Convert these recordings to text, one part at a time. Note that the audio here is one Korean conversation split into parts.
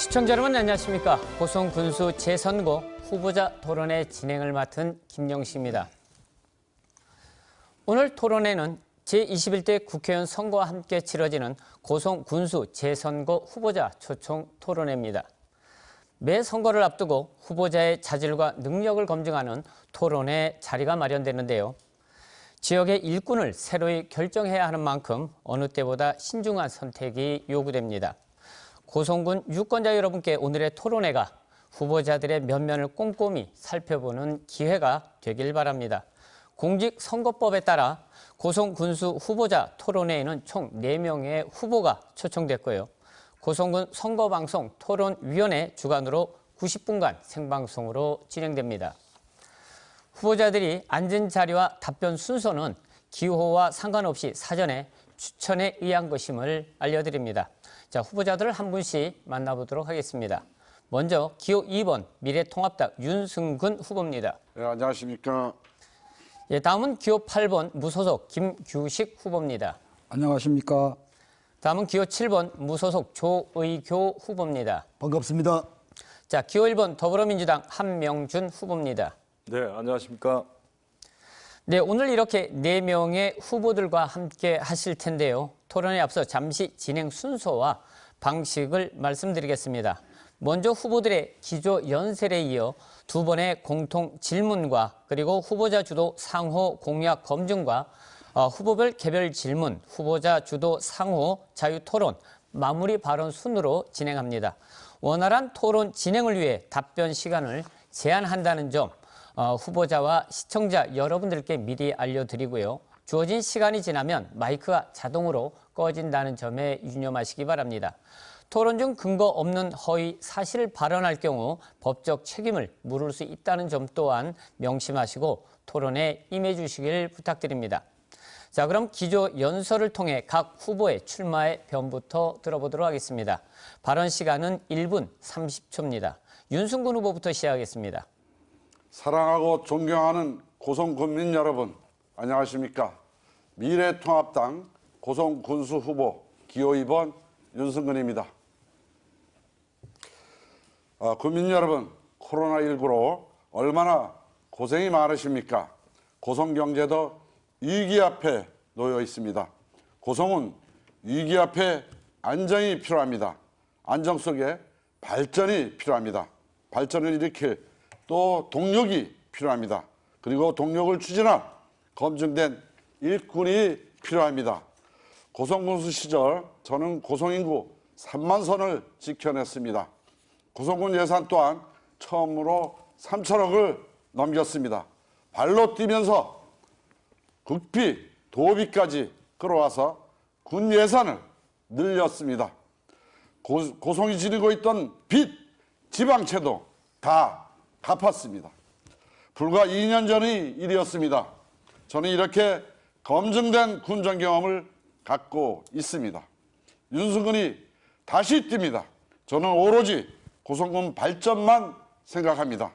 시청자 여러분 안녕하십니까. 고성 군수 재선거 후보자 토론회 진행을 맡은 김영식입니다. 오늘 토론회는 제21대 국회의원 선거와 함께 치러지는 고성 군수 재선거 후보자 초청 토론회입니다. 매 선거를 앞두고 후보자의 자질과 능력을 검증하는 토론회 자리가 마련되는데요. 지역의 일꾼을 새로이 결정해야 하는 만큼 어느 때보다 신중한 선택이 요구됩니다. 고성군 유권자 여러분께 오늘의 토론회가 후보자들의 면면을 꼼꼼히 살펴보는 기회가 되길 바랍니다. 공직선거법에 따라 고성군수 후보자 토론회에는 총 4명의 후보가 초청됐고요. 고성군 선거방송 토론위원회 주관으로 90분간 생방송으로 진행됩니다. 후보자들이 앉은 자리와 답변 순서는 기호와 상관없이 사전에 추천에 의한 것임을 알려드립니다. 자, 후보자들을 한 분씩 만나보도록 하겠습니다. 먼저 기호 2번 미래통합당 윤승근 후보입니다. 네, 안녕하십니까. 예, 다음은 기호 8번 무소속 김규식 후보입니다. 안녕하십니까. 다음은 기호 7번 무소속 조의교 후보입니다. 반갑습니다. 자, 기호 1번 더불어민주당 한명준 후보입니다. 네, 안녕하십니까. 네, 오늘 이렇게 4명의 후보들과 함께 하실 텐데요. 토론에 앞서 잠시 진행 순서와 방식을 말씀드리겠습니다. 먼저 후보들의 기조 연설에 이어 2번의 공통 질문과 그리고 후보자 주도 상호 공약 검증과 후보별 개별 질문, 후보자 주도 상호 자유 토론, 마무리 발언 순으로 진행합니다. 원활한 토론 진행을 위해 답변 시간을 제한한다는 점 후보자와 시청자 여러분들께 미리 알려드리고요. 주어진 시간이 지나면 마이크가 자동으로 꺼진다는 점에 유념하시기 바랍니다. 토론 중 근거 없는 허위 사실을 발언할 경우 법적 책임을 물을 수 있다는 점 또한 명심하시고 토론에 임해 주시길 부탁드립니다. 자, 그럼 기조 연설을 통해 각 후보의 출마의 변부터 들어보도록 하겠습니다. 발언 시간은 1분 30초입니다. 윤승근 후보부터 시작하겠습니다. 사랑하고 존경하는 고성군민 여러분, 안녕하십니까. 미래통합당 고성군수 후보 기호 2번 윤승근입니다. 국민 여러분, 코로나19로 얼마나 고생이 많으십니까? 고성경제도 위기 앞에 놓여 있습니다. 고성은 위기 앞에 안정이 필요합니다. 안정 속에 발전이 필요합니다. 발전을 일으킬 또 동력이 필요합니다. 그리고 동력을 추진할 검증된 일꾼이 필요합니다. 고성군수 시절 저는 고성인구 3만 선을 지켜냈습니다. 고성군 예산 또한 처음으로 3천억을 넘겼습니다. 발로 뛰면서 국비, 도비까지 끌어와서 군 예산을 늘렸습니다. 고성이 지니고 있던 빚, 지방채도 다 갚았습니다. 불과 2년 전의 일이었습니다. 저는 이렇게 검증된 군정 경험을 갖고 있습니다. 윤승근이 다시 뜁니다. 저는 오로지 고성군 발전만 생각합니다.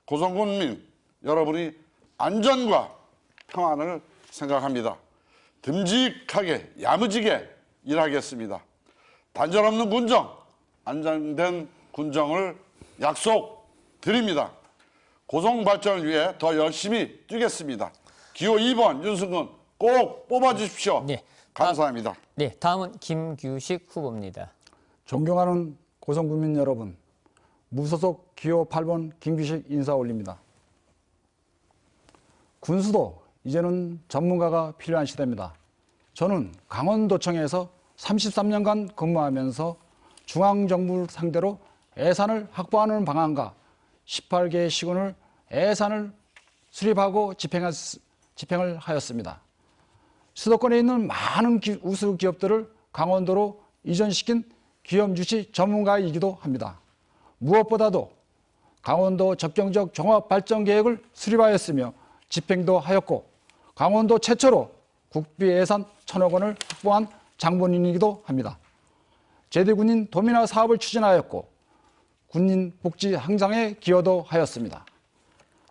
고성군민 여러분이 안전과 평안을 생각합니다. 듬직하게 야무지게 일하겠습니다. 단절 없는 군정, 안정된 군정을 약속드립니다. 고성 발전을 위해 더 열심히 뛰겠습니다. 기호 2번 윤승근 꼭 뽑아주십시오. 네. 감사합니다. 네, 다음은 김규식 후보입니다. 존경하는 고성군민 여러분, 무소속 기호 8번 김규식 인사 올립니다. 군수도 이제는 전문가가 필요한 시대입니다. 저는 강원도청에서 33년간 근무하면서 중앙정부를 상대로 예산을 확보하는 방안과 18개의 시군을 예산을 수립하고 집행을 하였습니다. 수도권에 있는 많은 우수 기업들을 강원도로 이전시킨 기업 유치 전문가이기도 합니다. 무엇보다도 강원도 접경적 종합발전계획을 수립하였으며 집행도 하였고 강원도 최초로 국비 예산 1,000억 원을 확보한 장본인이기도 합니다. 제대군인 도민화 사업을 추진하였고 군인 복지 향상에 기여도 하였습니다.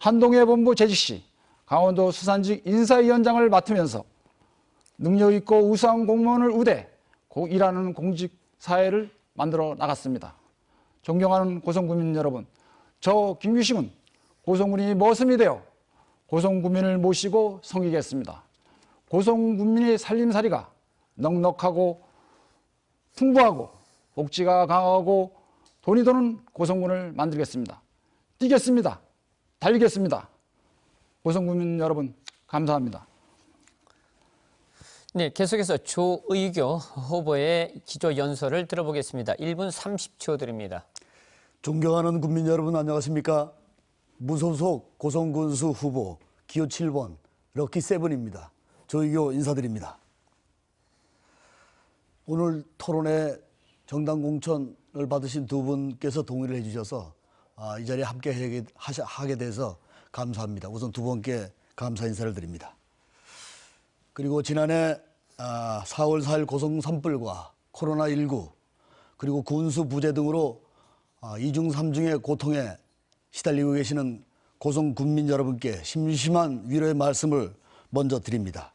한동회 본부 재직 시 강원도 수산직 인사위원장을 맡으면서 능력 있고 우수한 공무원을 우대 일하는 공직 사회를 만들어 나갔습니다. 존경하는 고성군민 여러분, 저 김규식은 고성군이 머슴이 되어 고성군민을 모시고 섬기겠습니다. 고성군민의 살림살이가 넉넉하고 풍부하고 복지가 강하고 돈이 도는 고성군을 만들겠습니다. 뛰겠습니다. 달리겠습니다. 고성군민 여러분, 감사합니다. 네, 계속해서 조의교 후보의 기조 연설을 들어보겠습니다. 1분 30초 드립니다. 존경하는 국민 여러분, 안녕하십니까? 무소속 고성군수 후보 기호 7번 럭키7입니다. 조의교 인사드립니다. 오늘 토론에 정당 공천을 받으신 두 분께서 동의를 해주셔서 이 자리에 함께 하게 돼서 감사합니다. 우선 두 분께 감사 인사를 드립니다. 그리고 지난해 4월 4일 고성 산불과 코로나19 그리고 군수 부재 등으로 이중 삼중의 고통에 시달리고 계시는 고성 군민 여러분께 심심한 위로의 말씀을 먼저 드립니다.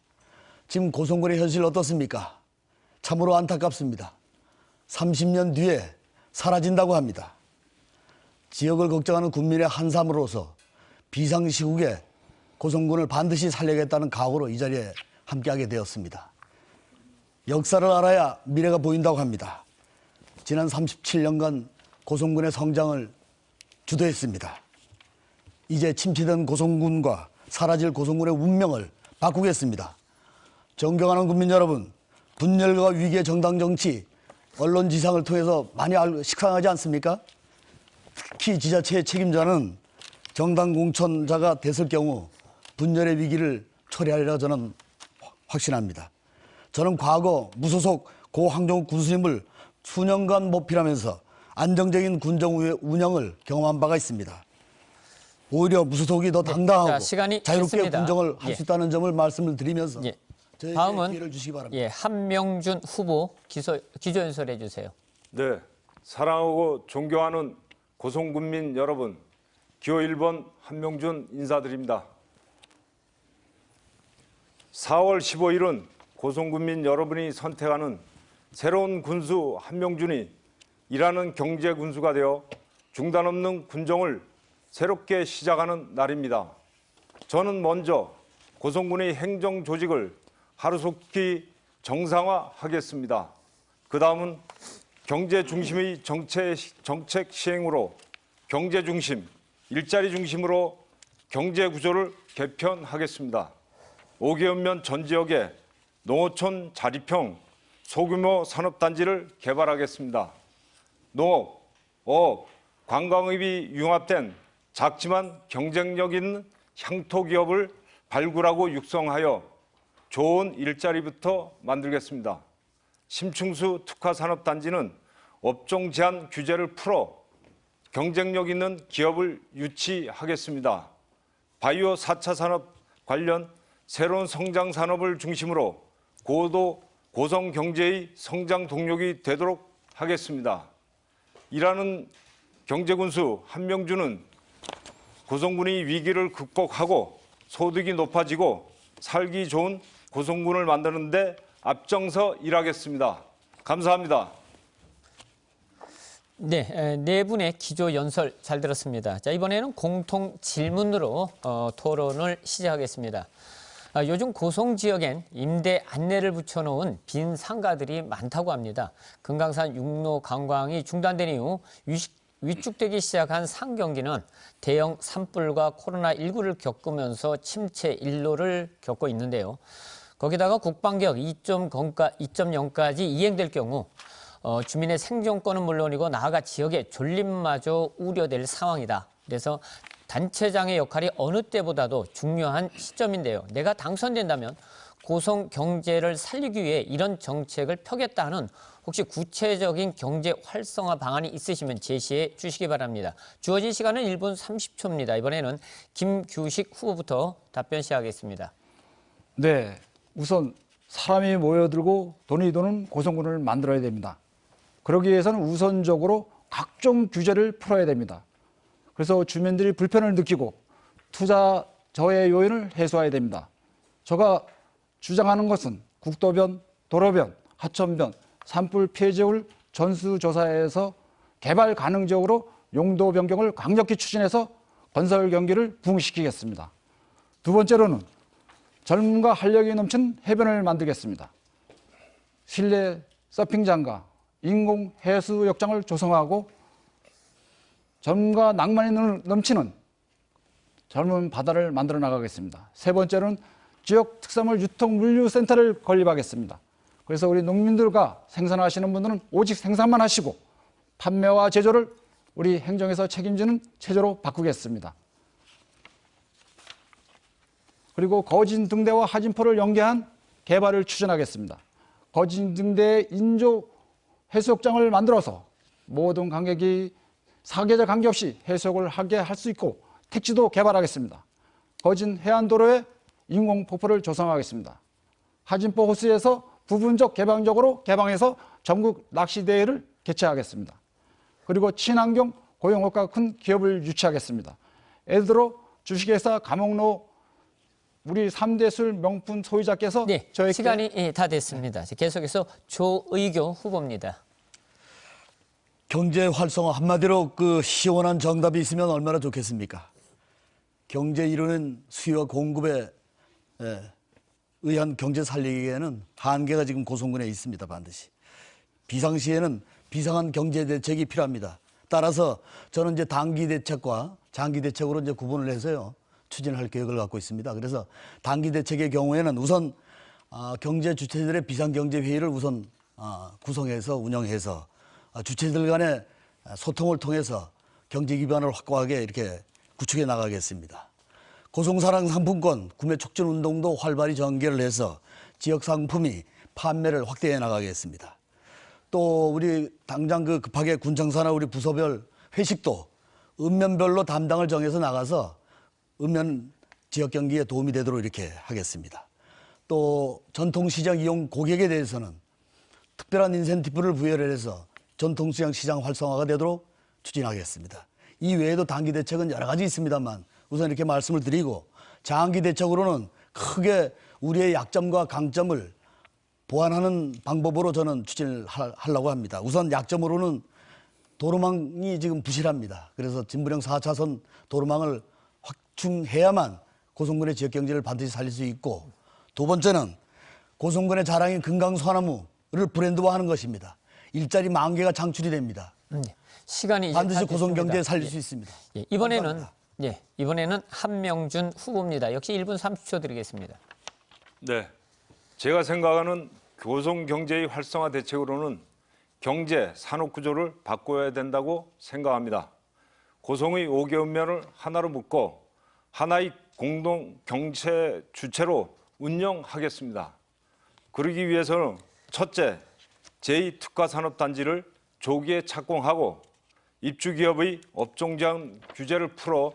지금 고성군의 현실 어떻습니까? 참으로 안타깝습니다. 30년 뒤에 사라진다고 합니다. 지역을 걱정하는 국민의 한삼으로서 비상시국에 고성군을 반드시 살려야겠다는 각오로 이 자리에 함께하게 되었습니다. 역사를 알아야 미래가 보인다고 합니다. 지난 37년간 고성군의 성장을 주도했습니다. 이제 침체된 고성군과 사라질 고성군의 운명을 바꾸겠습니다. 존경하는 국민 여러분, 분열과 위기의 정당 정치, 언론 지상을 통해서 많이 식상하지 않습니까? 특히 지자체의 책임자는 정당 공천자가 됐을 경우 분열의 위기를 초래하리라 저는 확신합니다. 저는 과거 무소속 고 황정욱 군수님을 수년간 모필하면서 안정적인 군정 운영을 경험한 바가 있습니다. 오히려 무소속이 더 당당하고 자, 시간이 자유롭게 됐습니다. 군정을 할 수 있다는 점을 말씀을 드리면서 저에게 다음은 기회를 주시기 바랍니다. 한명준 후보 기조 연설해 주세요. 네, 사랑하고 존경하는 고성군민 여러분, 기호 1번 한명준 인사드립니다. 4월 15일은 고성군민 여러분이 선택하는 새로운 군수 한명준이 일하는 경제 군수가 되어 중단 없는 군정을 새롭게 시작하는 날입니다. 저는 먼저 고성군의 행정 조직을 하루속히 정상화하겠습니다. 그 다음은 경제 중심의 정책 시행으로 경제 중심, 일자리 중심으로 경제 구조를 개편하겠습니다. 5개월면 전 지역에 농어촌 자립형 소규모 산업단지를 개발하겠습니다. 농업, 어업, 관광업이 융합된 작지만 경쟁력 있는 향토 기업을 발굴하고 육성하여 좋은 일자리부터 만들겠습니다. 심층수 특화산업단지는 업종 제한 규제를 풀어 경쟁력 있는 기업을 유치하겠습니다. 바이오 4차 산업 관련 새로운 성장 산업을 중심으로 고성 경제의 성장 동력이 되도록 하겠습니다. 일하는 경제군수 한명준은 고성군이 위기를 극복하고 소득이 높아지고 살기 좋은 고성군을 만드는 데 앞장서 일하겠습니다. 감사합니다. 네, 네 분의 기조 연설 잘 들었습니다. 자, 이번에는 공통 질문으로 토론을 시작하겠습니다. 요즘 고성 지역엔 임대 안내를 붙여놓은 빈 상가들이 많다고 합니다. 금강산 육로 관광이 중단된 이후 위축되기 시작한 상경기는 대형 산불과 코로나19를 겪으면서 침체 일로를 겪고 있는데요. 거기다가 국방개혁 2.0까지 이행될 경우 주민의 생존권은 물론이고 나아가 지역의 존립마저 우려될 상황이다. 그래서 단체장의 역할이 어느 때보다도 중요한 시점인데요. 내가 당선된다면 고성 경제를 살리기 위해 이런 정책을 펴겠다 하는 혹시 구체적인 경제 활성화 방안이 있으시면 제시해 주시기 바랍니다. 주어진 시간은 1분 30초입니다. 이번에는 김규식 후보부터 답변 시작하겠습니다. 네, 우선 사람이 모여들고 돈이 도는 고성군을 만들어야 됩니다. 그러기 위해서는 우선적으로 각종 규제를 풀어야 됩니다. 그래서 주민들이 불편을 느끼고 투자 저해 요인을 해소해야 됩니다. 제가 주장하는 것은 국도변, 도로변, 하천변, 산불 피해 지역을 전수조사해서 개발 가능 지역으로 용도 변경을 강력히 추진해서 건설 경기를 부흥시키겠습니다. 두 번째로는 젊음과 활력이 넘치는 해변을 만들겠습니다. 실내 서핑장과 인공 해수욕장을 조성하고 젊음과 낭만이 넘치는 젊은 바다를 만들어 나가겠습니다. 세 번째는 지역 특산물 유통 물류센터를 건립하겠습니다. 그래서 우리 농민들과 생산하시는 분들은 오직 생산만 하시고 판매와 제조를 우리 행정에서 책임지는 체제로 바꾸겠습니다. 그리고 거진 등대와 하진포를 연계한 개발을 추진하겠습니다. 거진 등대 인조 해수욕장을 만들어서 모든 관객이 사계절 관계없이 해수욕을 하게 할 수 있고 택지도 개발하겠습니다. 거진 해안도로에 인공폭포를 조성하겠습니다. 하진포 호수에서 부분적 개방적으로 개방해서 전국 낚시대회를 개최하겠습니다. 그리고 친환경 고용효과가 큰 기업을 유치하겠습니다. 예를 들어 주식회사 가목로 우리 3대 술 명품 소유자께서 네, 저에게 시간이 다 됐습니다. 계속해서 조의교 후보입니다. 경제 활성화 한마디로 그 시원한 정답이 있으면 얼마나 좋겠습니까? 경제 이루는 수요와 공급에 의한 경제 살리기에는 한계가 지금 고성군에 있습니다. 반드시. 비상시에는 비상한 경제 대책이 필요합니다. 따라서 저는 이제 단기 대책과 장기 대책으로 이제 구분을 해서요. 추진할 계획을 갖고 있습니다. 그래서 단기 대책의 경우에는 우선 경제 주체들의 비상경제 회의를 우선 구성해서 운영해서 주체들 간의 소통을 통해서 경제 기반을 확고하게 이렇게 구축해 나가겠습니다. 고성사랑 상품권 구매 촉진 운동도 활발히 전개를 해서 지역 상품이 판매를 확대해 나가겠습니다. 또 우리 당장 그 급하게 군청사나 우리 부서별 회식도 읍면별로 담당을 정해서 나가서 읍면 지역 경기에 도움이 되도록 이렇게 하겠습니다. 또 전통시장 이용 고객에 대해서는 특별한 인센티브를 부여를 해서 전통시장 시장 활성화가 되도록 추진하겠습니다. 이 외에도 단기 대책은 여러 가지 있습니다만 우선 이렇게 말씀을 드리고 장기 대책으로는 크게 우리의 약점과 강점을 보완하는 방법으로 저는 추진을 하려고 합니다. 우선 약점으로는 도로망이 지금 부실합니다. 그래서 진부령 4차선 도로망을 확충해야만 고성군의 지역경제를 반드시 살릴 수 있고 두 번째는 고성군의 자랑인 금강소나무를 브랜드화하는 것입니다. 일자리 10,000개가 창출이 됩니다. 시간이 이제 반드시 다 고성경제에 됐습니다. 살릴 수 있습니다. 이번에는 한명준 후보입니다. 역시 1분 30초 드리겠습니다. 네, 제가 생각하는 고성 경제의 활성화 대책으로는 경제 산업 구조를 바꿔야 된다고 생각합니다. 고성의 5개 읍면을 하나로 묶고 하나의 공동 경제 주체로 운영하겠습니다. 그러기 위해서는 첫째, 제2특화산업단지를 조기에 착공하고 입주기업의 업종제한 규제를 풀어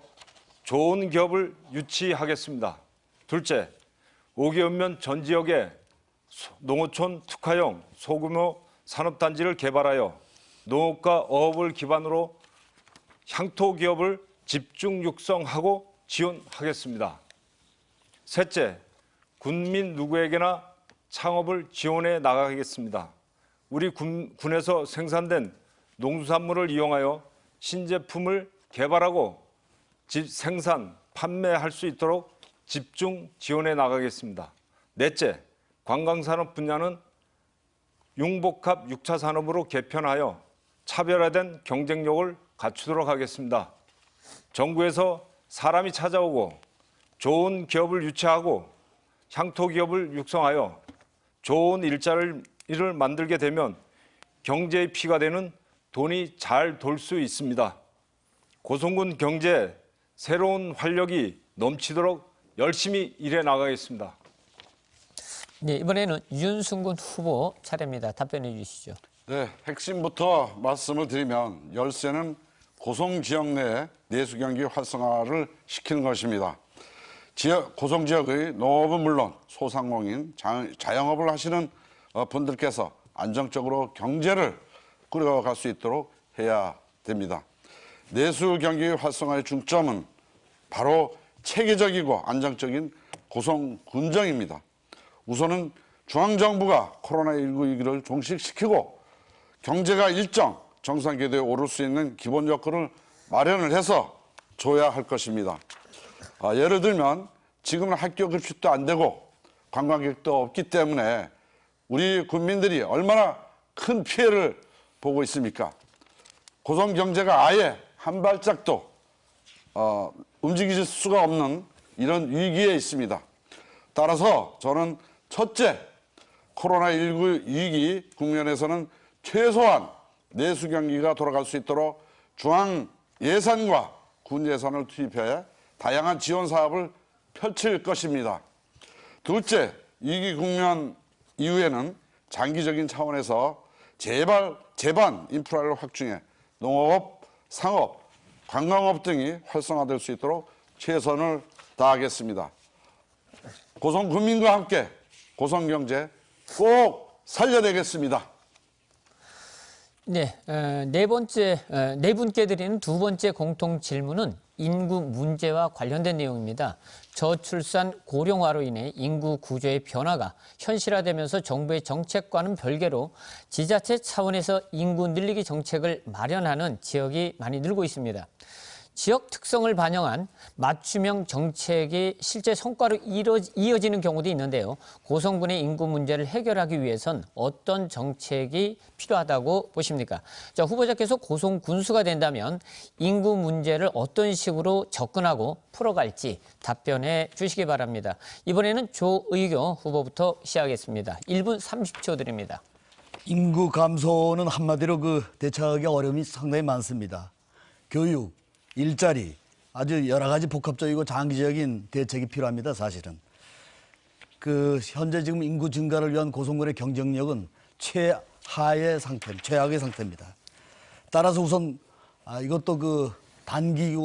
좋은 기업을 유치하겠습니다. 둘째, 5개 읍면 전 지역에 농어촌 특화형 소규모 산업단지를 개발하여 농업과 어업을 기반으로 향토 기업을 집중 육성하고 지원하겠습니다. 셋째, 군민 누구에게나 창업을 지원해 나가겠습니다. 우리 군에서 생산된 농수산물을 이용하여 신제품을 개발하고 생산, 판매할 수 있도록 집중 지원해 나가겠습니다. 넷째, 관광산업 분야는 융복합 6차 산업으로 개편하여 차별화된 경쟁력을 갖추도록 하겠습니다. 정부에서 사람이 찾아오고 좋은 기업을 유치하고 향토 기업을 육성하여 좋은 일자리를 만들게 되면 경제의 피가 되는 돈이 잘 돌 수 있습니다. 고성군 경제 새로운 활력이 넘치도록 열심히 일해 나가겠습니다. 네, 이번에는 윤승군 후보 차례입니다. 답변해 주시죠. 네, 핵심부터 말씀을 드리면 열쇠는 고성 지역 내 내수 경기 활성화를 시키는 것입니다. 고성 지역의 농업은 물론 소상공인, 자영업을 하시는 분들께서 안정적으로 경제를 꾸려갈 수 있도록 해야 됩니다. 내수 경기 활성화의 중점은 바로 체계적이고 안정적인 고성 군정입니다. 우선은 중앙정부가 코로나19 위기를 종식시키고 경제가 일정 정상 궤도에 오를 수 있는 기본 여건을 마련을 해서 줘야 할 것입니다. 예를 들면 지금은 학교 급식도 안 되고 관광객도 없기 때문에 우리 국민들이 얼마나 큰 피해를 보고 있습니까? 고성 경제가 아예 한 발짝도 움직일 수가 없는 이런 위기에 있습니다. 따라서 저는 첫째, 코로나19 위기 국면에서는 최소한 내수 경기가 돌아갈 수 있도록 중앙 예산과 군 예산을 투입해 다양한 지원 사업을 펼칠 것입니다. 둘째, 위기 국면 이후에는 장기적인 차원에서 제반 인프라를 확충해 농업, 상업, 관광업 등이 활성화될 수 있도록 최선을 다하겠습니다. 고성 국민과 함께 고성 경제 꼭 살려내겠습니다. 네, 네 분께 드리는 두 번째 공통 질문은 인구 문제와 관련된 내용입니다. 저출산 고령화로 인해 인구 구조의 변화가 현실화되면서 정부의 정책과는 별개로 지자체 차원에서 인구 늘리기 정책을 마련하는 지역이 많이 늘고 있습니다. 지역 특성을 반영한 맞춤형 정책이 실제 성과로 이어지는 경우도 있는데요. 고성군의 인구 문제를 해결하기 위해선 어떤 정책이 필요하다고 보십니까? 자, 후보자께서 고성 군수가 된다면 인구 문제를 어떤 식으로 접근하고 풀어갈지 답변해 주시기 바랍니다. 이번에는 조의교 후보부터 시작하겠습니다. 1분 30초 드립니다. 인구 감소는 한마디로 대처하기 어려움이 상당히 많습니다. 교육, 일자리, 아주 여러 가지 복합적이고 장기적인 대책이 필요합니다. 사실은 현재 지금 인구 증가를 위한 고성군의 경쟁력은 최악의 상태입니다. 따라서 우선 이것도 단기,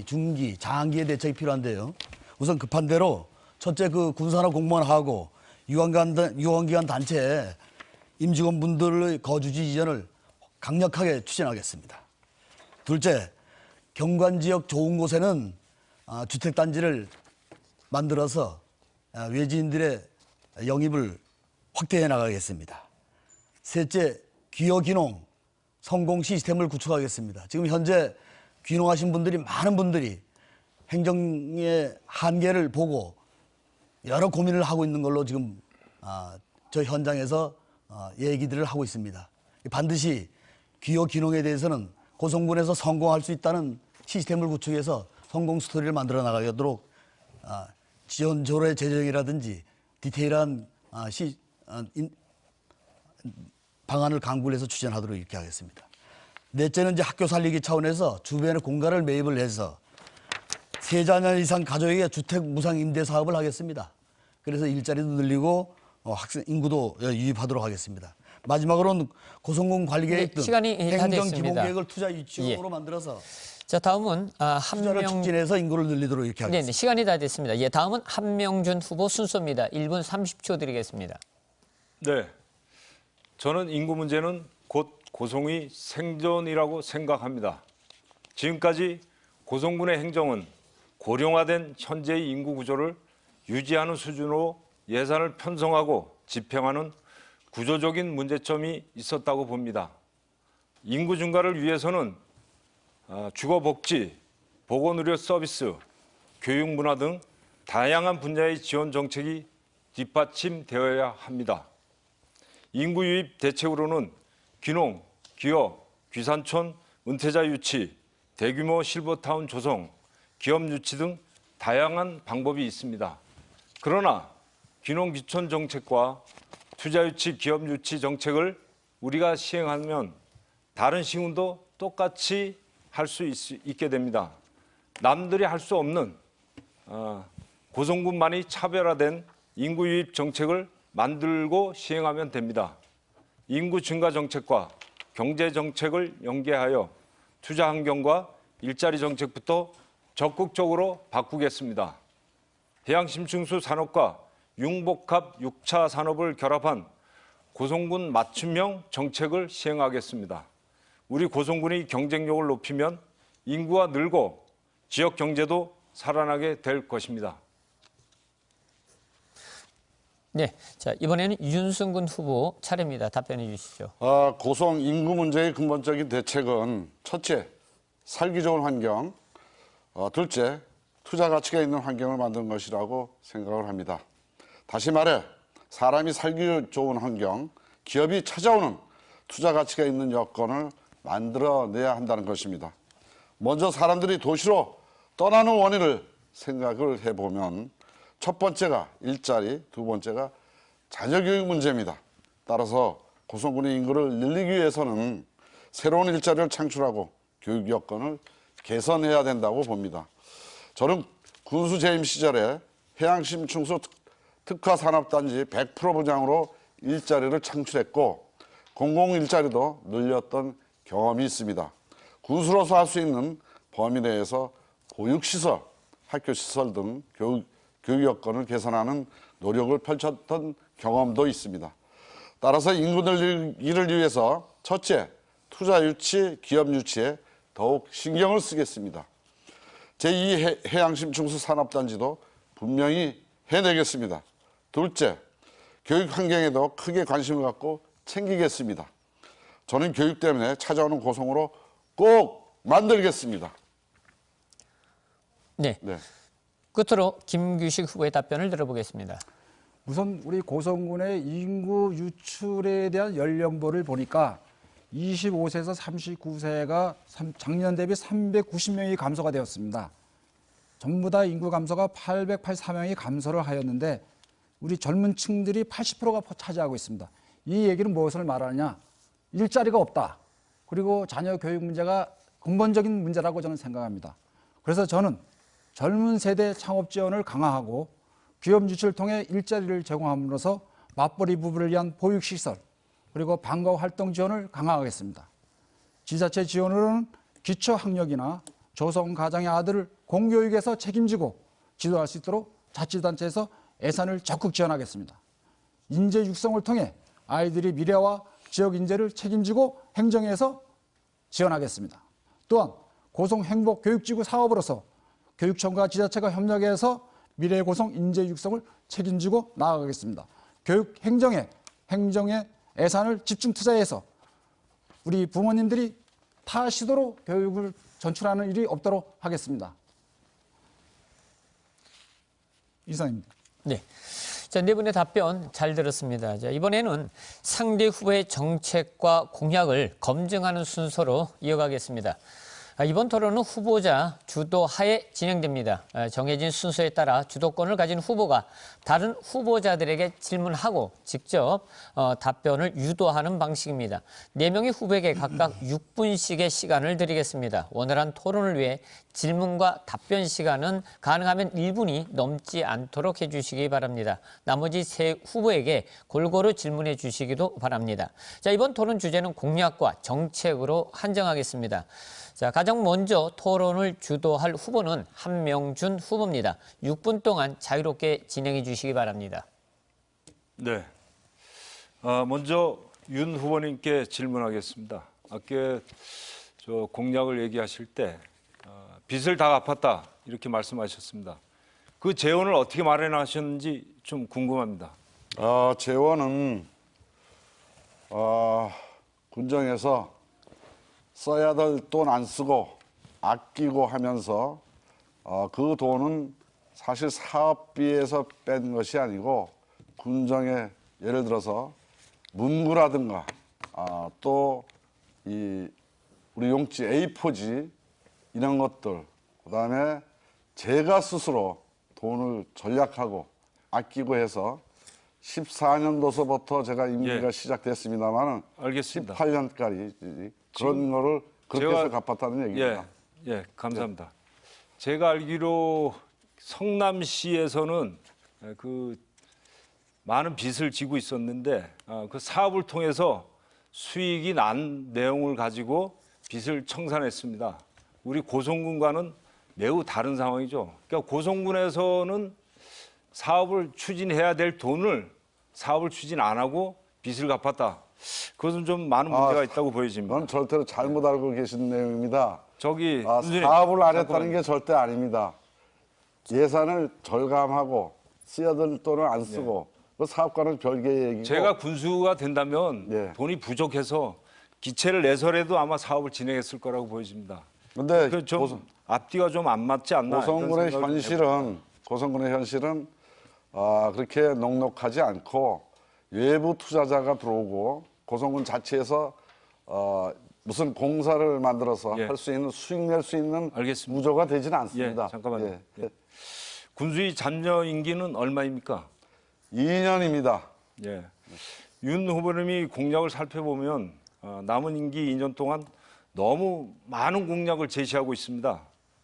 중기, 장기의 대책이 필요한데요. 우선 급한 대로 첫째 군사나 공무원하고 유한기관 단체 임직원분들의 거주지 이전을 강력하게 추진하겠습니다. 둘째, 경관 지역 좋은 곳에는 주택단지를 만들어서 외지인들의 영입을 확대해 나가겠습니다. 셋째, 귀여귀농 성공 시스템을 구축하겠습니다. 지금 현재 귀농하신 많은 분들이 행정의 한계를 보고 여러 고민을 하고 있는 걸로 지금 저 현장에서 얘기들을 하고 있습니다. 반드시 귀여귀농에 대해서는 고성군에서 성공할 수 있다는 시스템을 구축해서 성공 스토리를 만들어 나가도록 지원 조례 제정이라든지 디테일한 방안을 강구를 해서 추진하도록 이렇게 하겠습니다. 넷째는 이제 학교 살리기 차원에서 주변에 공간을 매입을 해서 3자녀 이상 가족에게 주택 무상 임대 사업을 하겠습니다. 그래서 일자리도 늘리고 학생 인구도 유입하도록 하겠습니다. 마지막으로는 고성군 관리계획 등 행정 기본계획을 투자 유치원으로 만들어서 자, 다음은 투자를 촉진해서 인구를 늘리도록 이렇게 하겠습니다. 네, 시간이 다 됐습니다. 예, 다음은 한명준 후보 순서입니다. 1분 30초 드리겠습니다. 네, 저는 인구 문제는 곧 고성의 생존이라고 생각합니다. 지금까지 고성군의 행정은 고령화된 현재의 인구 구조를 유지하는 수준으로 예산을 편성하고 집행하는 구조적인 문제점이 있었다고 봅니다. 인구 증가를 위해서는 주거복지, 보건의료 서비스, 교육문화 등 다양한 분야의 지원 정책이 뒷받침되어야 합니다. 인구 유입 대책으로는 귀농, 기업, 귀산촌, 은퇴자 유치, 대규모 실버타운 조성, 기업 유치 등 다양한 방법이 있습니다. 그러나 귀농 귀촌 정책과 투자 유치, 기업 유치 정책을 우리가 시행하면 다른 시군도 똑같이 할 수 있게 됩니다. 남들이 할 수 없는 고성군만이 차별화된 인구 유입 정책을 만들고 시행하면 됩니다. 인구 증가 정책과 경제 정책을 연계하여 투자 환경과 일자리 정책부터 적극적으로 바꾸겠습니다. 해양심층수 산업과 융복합 6차 산업을 결합한 고성군 맞춤형 정책을 시행하겠습니다. 우리 고성군의 경쟁력을 높이면 인구가 늘고 지역 경제도 살아나게 될 것입니다. 네, 자 이번에는 윤승근 후보 차례입니다. 답변해 주시죠. 고성 인구 문제의 근본적인 대책은 첫째, 살기 좋은 환경, 둘째, 투자 가치가 있는 환경을 만드는 것이라고 생각을 합니다. 다시 말해 사람이 살기 좋은 환경, 기업이 찾아오는 투자 가치가 있는 여건을 만들어내야 한다는 것입니다. 먼저 사람들이 도시로 떠나는 원인을 생각을 해보면 첫 번째가 일자리, 두 번째가 자녀교육 문제입니다. 따라서 고성군의 인구를 늘리기 위해서는 새로운 일자리를 창출하고 교육 여건을 개선해야 된다고 봅니다. 저는 군수 재임 시절에 해양심충수 특화산업단지 100% 분양으로 일자리를 창출했고 공공일자리도 늘렸던 경험이 있습니다. 군수로서 할 수 있는 범위 내에서 보육시설, 학교시설 등 교육 여건을 개선하는 노력을 펼쳤던 경험도 있습니다. 따라서 인구 늘리기를 위해서 첫째, 투자 유치, 기업 유치에 더욱 신경을 쓰겠습니다. 제2 해양심충수 산업단지도 분명히 해내겠습니다. 둘째, 교육 환경에도 크게 관심을 갖고 챙기겠습니다. 저는 교육 때문에 찾아오는 고성으로 꼭 만들겠습니다. 네. 네. 끝으로 김규식 후보의 답변을 들어보겠습니다. 우선 우리 고성군의 인구 유출에 대한 연령별을 보니까 25세에서 39세가 작년 대비 390명이 감소가 되었습니다. 전부 다 인구 감소가 884명이 감소를 하였는데 우리 젊은 층들이 80%가 차지하고 있습니다. 이 얘기는 무엇을 말하느냐? 일자리가 없다. 그리고 자녀 교육 문제가 근본적인 문제라고 저는 생각합니다. 그래서 저는 젊은 세대 창업 지원을 강화하고 기업 유치를 통해 일자리를 제공함으로써 맞벌이 부부를 위한 보육시설 그리고 방과 활동 지원을 강화하겠습니다. 지자체 지원으로는 기초학력이나 조성 가장의 아들을 공교육에서 책임지고 지도할 수 있도록 자치단체에서 예산을 적극 지원하겠습니다. 인재 육성을 통해 아이들이 미래와 지역 인재를 책임지고 행정에서 지원하겠습니다. 또한 고성행복교육지구 사업으로서 교육청과 지자체가 협력해서 미래 고성 인재 육성을 책임지고 나아가겠습니다. 교육 행정에 예산을 집중 투자해서 우리 부모님들이 타 시도로 교육을 전출하는 일이 없도록 하겠습니다. 이상입니다. 네. 자, 네 분의 답변 잘 들었습니다. 자, 이번에는 상대 후보의 정책과 공약을 검증하는 순서로 이어가겠습니다. 이번 토론은 후보자 주도하에 진행됩니다. 정해진 순서에 따라 주도권을 가진 후보가 다른 후보자들에게 질문하고 직접 답변을 유도하는 방식입니다. 4명의 후보에게 각각 6분씩의 시간을 드리겠습니다. 원활한 토론을 위해 질문과 답변 시간은 가능하면 1분이 넘지 않도록 해주시기 바랍니다. 나머지 3 후보에게 골고루 질문해 주시기도 바랍니다. 자, 이번 토론 주제는 공약과 정책으로 한정하겠습니다. 자, 가장 먼저 토론을 주도할 후보는 한명준 후보입니다. 6분 동안 자유롭게 진행해 주시기 바랍니다. 네. 먼저 윤 후보님께 질문하겠습니다. 아까 저 공약을 얘기하실 때 빚을 다 갚았다 이렇게 말씀하셨습니다. 그 재원을 어떻게 마련하셨는지 좀 궁금합니다. 재원은 군정에서 써야 될 돈 안 쓰고 아끼고 하면서 그 돈은 사실 사업비에서 뺀 것이 아니고 군정에 예를 들어서 문구라든가 또 우리 용지 A4지 이런 것들 그다음에 제가 스스로 돈을 전략하고 아끼고 해서 14년도서부터 제가 임기가 시작됐습니다만은 알겠습니다. 18년까지 그런 거를 그렇게 해서 갚았다는 얘기입니다. 예, 감사합니다. 제가 알기로 성남시에서는 그 많은 빚을 지고 있었는데 그 사업을 통해서 수익이 난 내용을 가지고 빚을 청산했습니다. 우리 고성군과는 매우 다른 상황이죠. 그러니까 고성군에서는 사업을 추진해야 될 돈을 사업을 추진 안 하고 빚을 갚았다. 그것은 좀 많은 문제가 있다고 보여집니다. 그건 절대로 잘못 알고 계신 내용입니다. 저기 사업을 안 했다는 게 절대 아닙니다. 예산을 절감하고 쓰여야 될 돈을 안 쓰고 그 사업과는 별개의 얘기고. 제가 군수가 된다면 예. 돈이 부족해서 기체를 내서라도 아마 사업을 진행했을 거라고 보여집니다. 근데 좀 앞뒤가 좀 안 맞지 않나? 고성군의 이런 생각을 현실은 그렇게 넉넉하지 않고 외부 투자자가 들어오고 고성군 자체에서 무슨 공사를 만들어서 예. 할 수 있는 수익 낼 수 있는 알겠습니다. 구조가 되지는 않습니다. 예, 잠깐만요. 예. 예. 군수의 잔여 임기는 얼마입니까? 2년입니다. 예. 윤 후보님이 공약을 살펴보면 남은 임기 2년 동안 너무 많은 공약을 제시하고 있습니다.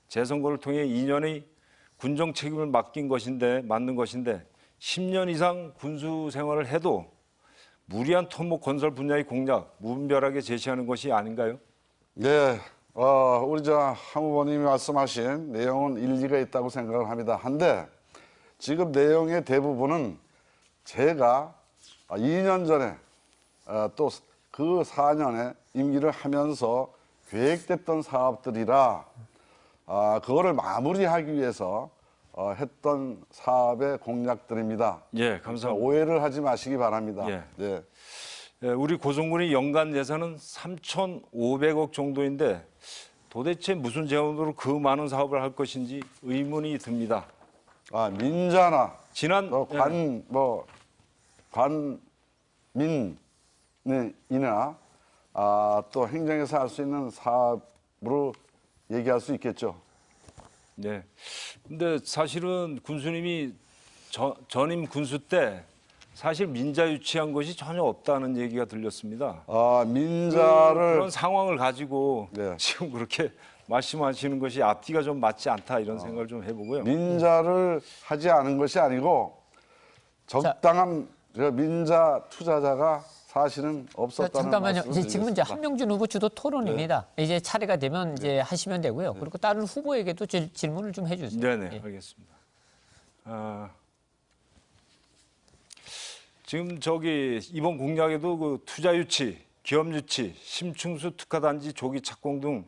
재선거를 통해 2년의 군정 책임을 맡는 것인데 10년 이상 군수 생활을 해도 무리한 토목 건설 분야의 공약 무분별하게 제시하는 것이 아닌가요? 네, 우리 함 후보님이 말씀하신 내용은 일리가 있다고 생각을 합니다. 한데 지금 내용의 대부분은 제가 2년 전에 또 그 4년에 임기를 하면서 계획됐던 사업들이라 그거를 마무리하기 위해서 했던 사업의 공약들입니다. 예, 감사합니다. 오해를 하지 마시기 바랍니다. 예. 네. 예, 우리 고성군의 연간 예산은 3,500억 정도인데 도대체 무슨 재원으로 그 많은 사업을 할 것인지 의문이 듭니다. 민자나 지난 관민이나 또 행정에서 할 수 있는 사업으로 얘기할 수 있겠죠. 네. 근데 사실은 군수님이 전임 군수 때 사실 민자 유치한 것이 전혀 없다는 얘기가 들렸습니다. 민자를 그런 상황을 가지고 네. 지금 그렇게 말씀하시는 것이 앞뒤가 좀 맞지 않다 이런 생각을 좀 해보고요. 민자를 하지 않은 것이 아니고 적당한 민자 투자자가 사실은 없었다는 잠깐만요. 말씀을 이제 지금 이제 드리겠습니다. 한명준 후보 주도 토론입니다. 이제 차례가 되면 이제 하시면 되고요. 그리고 다른 후보에게도 질문을 좀 해주세요. 네네, 예. 알겠습니다. 지금 이번 공약에도 그 투자 유치, 기업 유치, 심층수 특화단지 조기 착공 등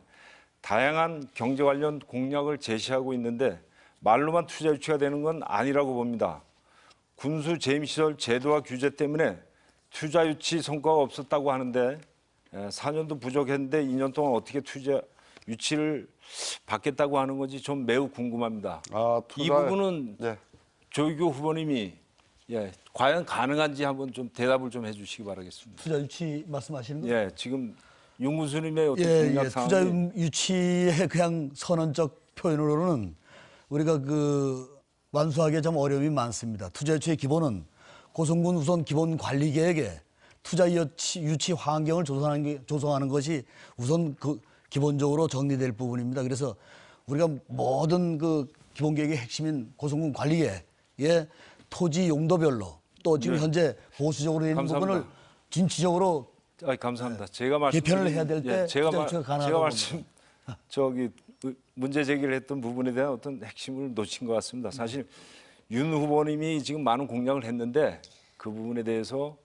다양한 경제 관련 공약을 제시하고 있는데 말로만 투자 유치가 되는 건 아니라고 봅니다. 군수 재임시설 제도와 규제 때문에 투자 유치 성과가 없었다고 하는데 4년도 부족했는데 2년 동안 어떻게 투자 유치를 받겠다고 하는 건지 좀 매우 궁금합니다. 이 부분은 네. 조희교 후보님이 과연 가능한지 한번 좀 대답을 좀 해주시기 바라겠습니다. 투자 유치 말씀하시는 거? 예, 지금 윤 군수님의 어떤 공약 투자 상황이 유치의 그냥 선언적 표현으로는 우리가 완수하기에 좀 어려움이 많습니다. 투자 유치의 기본은 고성군 우선 기본 관리 계획에 투자 유치 환경을 조성하는 것이 우선 기본적으로 정리될 부분입니다. 그래서 우리가 모든 기본 계획의 핵심인 고성군 관리 계획에 토지 용도별로 또 지금 현재 보수적으로 되어 있는 감사합니다. 부분을 진취적으로 감사합니다. 제가 말씀 개편을 해야 될 때 제가 투자 유치가 가능하다고 문제 제기를 했던 부분에 대한 어떤 핵심을 놓친 것 같습니다. 사실 윤 후보님이 지금 많은 공약을 했는데 그 부분에 대해서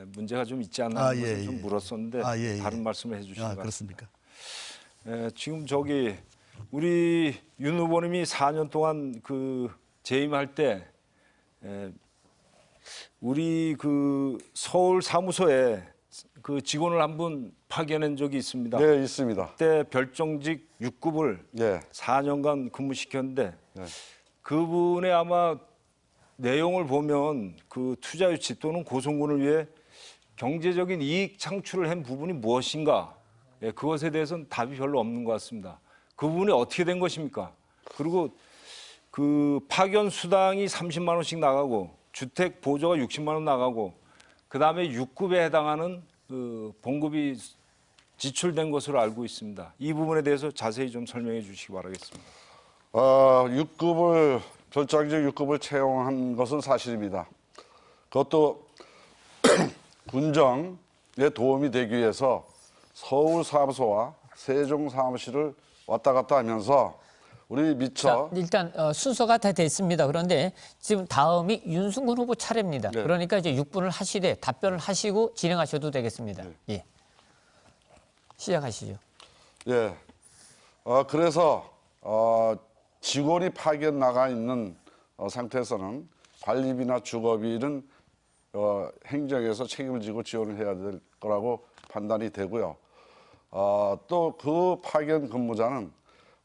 문제가 좀 있지 않나 하는 좀 물었었는데 다른 말씀을 해주신 것 같습니다. 그렇습니까? 지금 우리 윤 후보님이 4년 동안 재임할 때 우리 서울 사무소에 직원을 한 분 파견한 적이 있습니다. 네, 있습니다. 그때 별정직 6급을 네. 4년간 근무시켰는데 네. 그분의 아마 내용을 보면 투자 유치 또는 고성군을 위해 경제적인 이익 창출을 한 부분이 무엇인가? 그것에 대해서는 답이 별로 없는 것 같습니다. 그 부분이 어떻게 된 것입니까? 그리고 파견 수당이 30만 원씩 나가고 주택 보조가 60만 원 나가고 그다음에 6급에 해당하는 봉급이 지출된 것으로 알고 있습니다. 이 부분에 대해서 자세히 좀 설명해 주시기 바라겠습니다. 6급을 별장직 6급을 채용한 것은 사실입니다. 그것도 군정에 도움이 되기 위해서 서울 사무소와 세종 사무실을 왔다 갔다 하면서 우리 미처 일단 순서가 다 됐습니다. 그런데 지금 다음이 윤승근 후보 차례입니다. 네. 그러니까 이제 6분을 하시되 답변을 하시고 진행하셔도 되겠습니다. 예. 시작하시죠. 예. 그래서 직원이 파견 나가 있는 상태에서는 관리비나 주거비는 행정에서 책임을 지고 지원을 해야 될 거라고 판단이 되고요. 또 그 파견 근무자는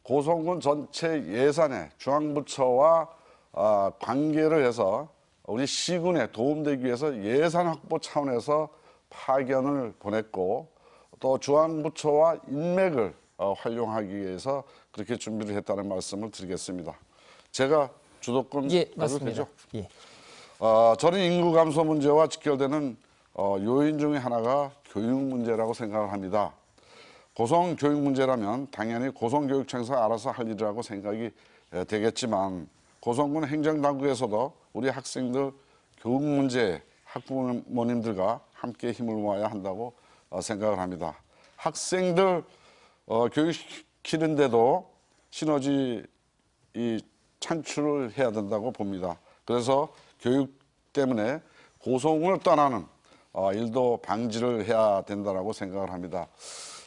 고성군 전체 예산에 중앙부처와 관계를 해서 우리 시군에 도움되기 위해서 예산 확보 차원에서 파견을 보냈고 또 중앙부처와 인맥을 활용하기 위해서 그렇게 준비를 했다는 말씀을 드리겠습니다. 제가 주도권 예, 가도 맞습니다. 되죠? 예. 저는 인구 감소 문제와 직결되는 요인 중에 하나가 교육 문제라고 생각을 합니다. 고성 교육 문제라면 당연히 고성교육청에서 알아서 할 일이라고 생각이 되겠지만 고성군 행정당국에서도 우리 학생들 교육 문제에 학부모님들과 함께 힘을 모아야 한다고 생각을 합니다. 학생들 교육시키는데도 시너지 창출을 해야 된다고 봅니다. 그래서 교육 때문에 고성을 떠나는 일도 방지를 해야 된다고 생각을 합니다.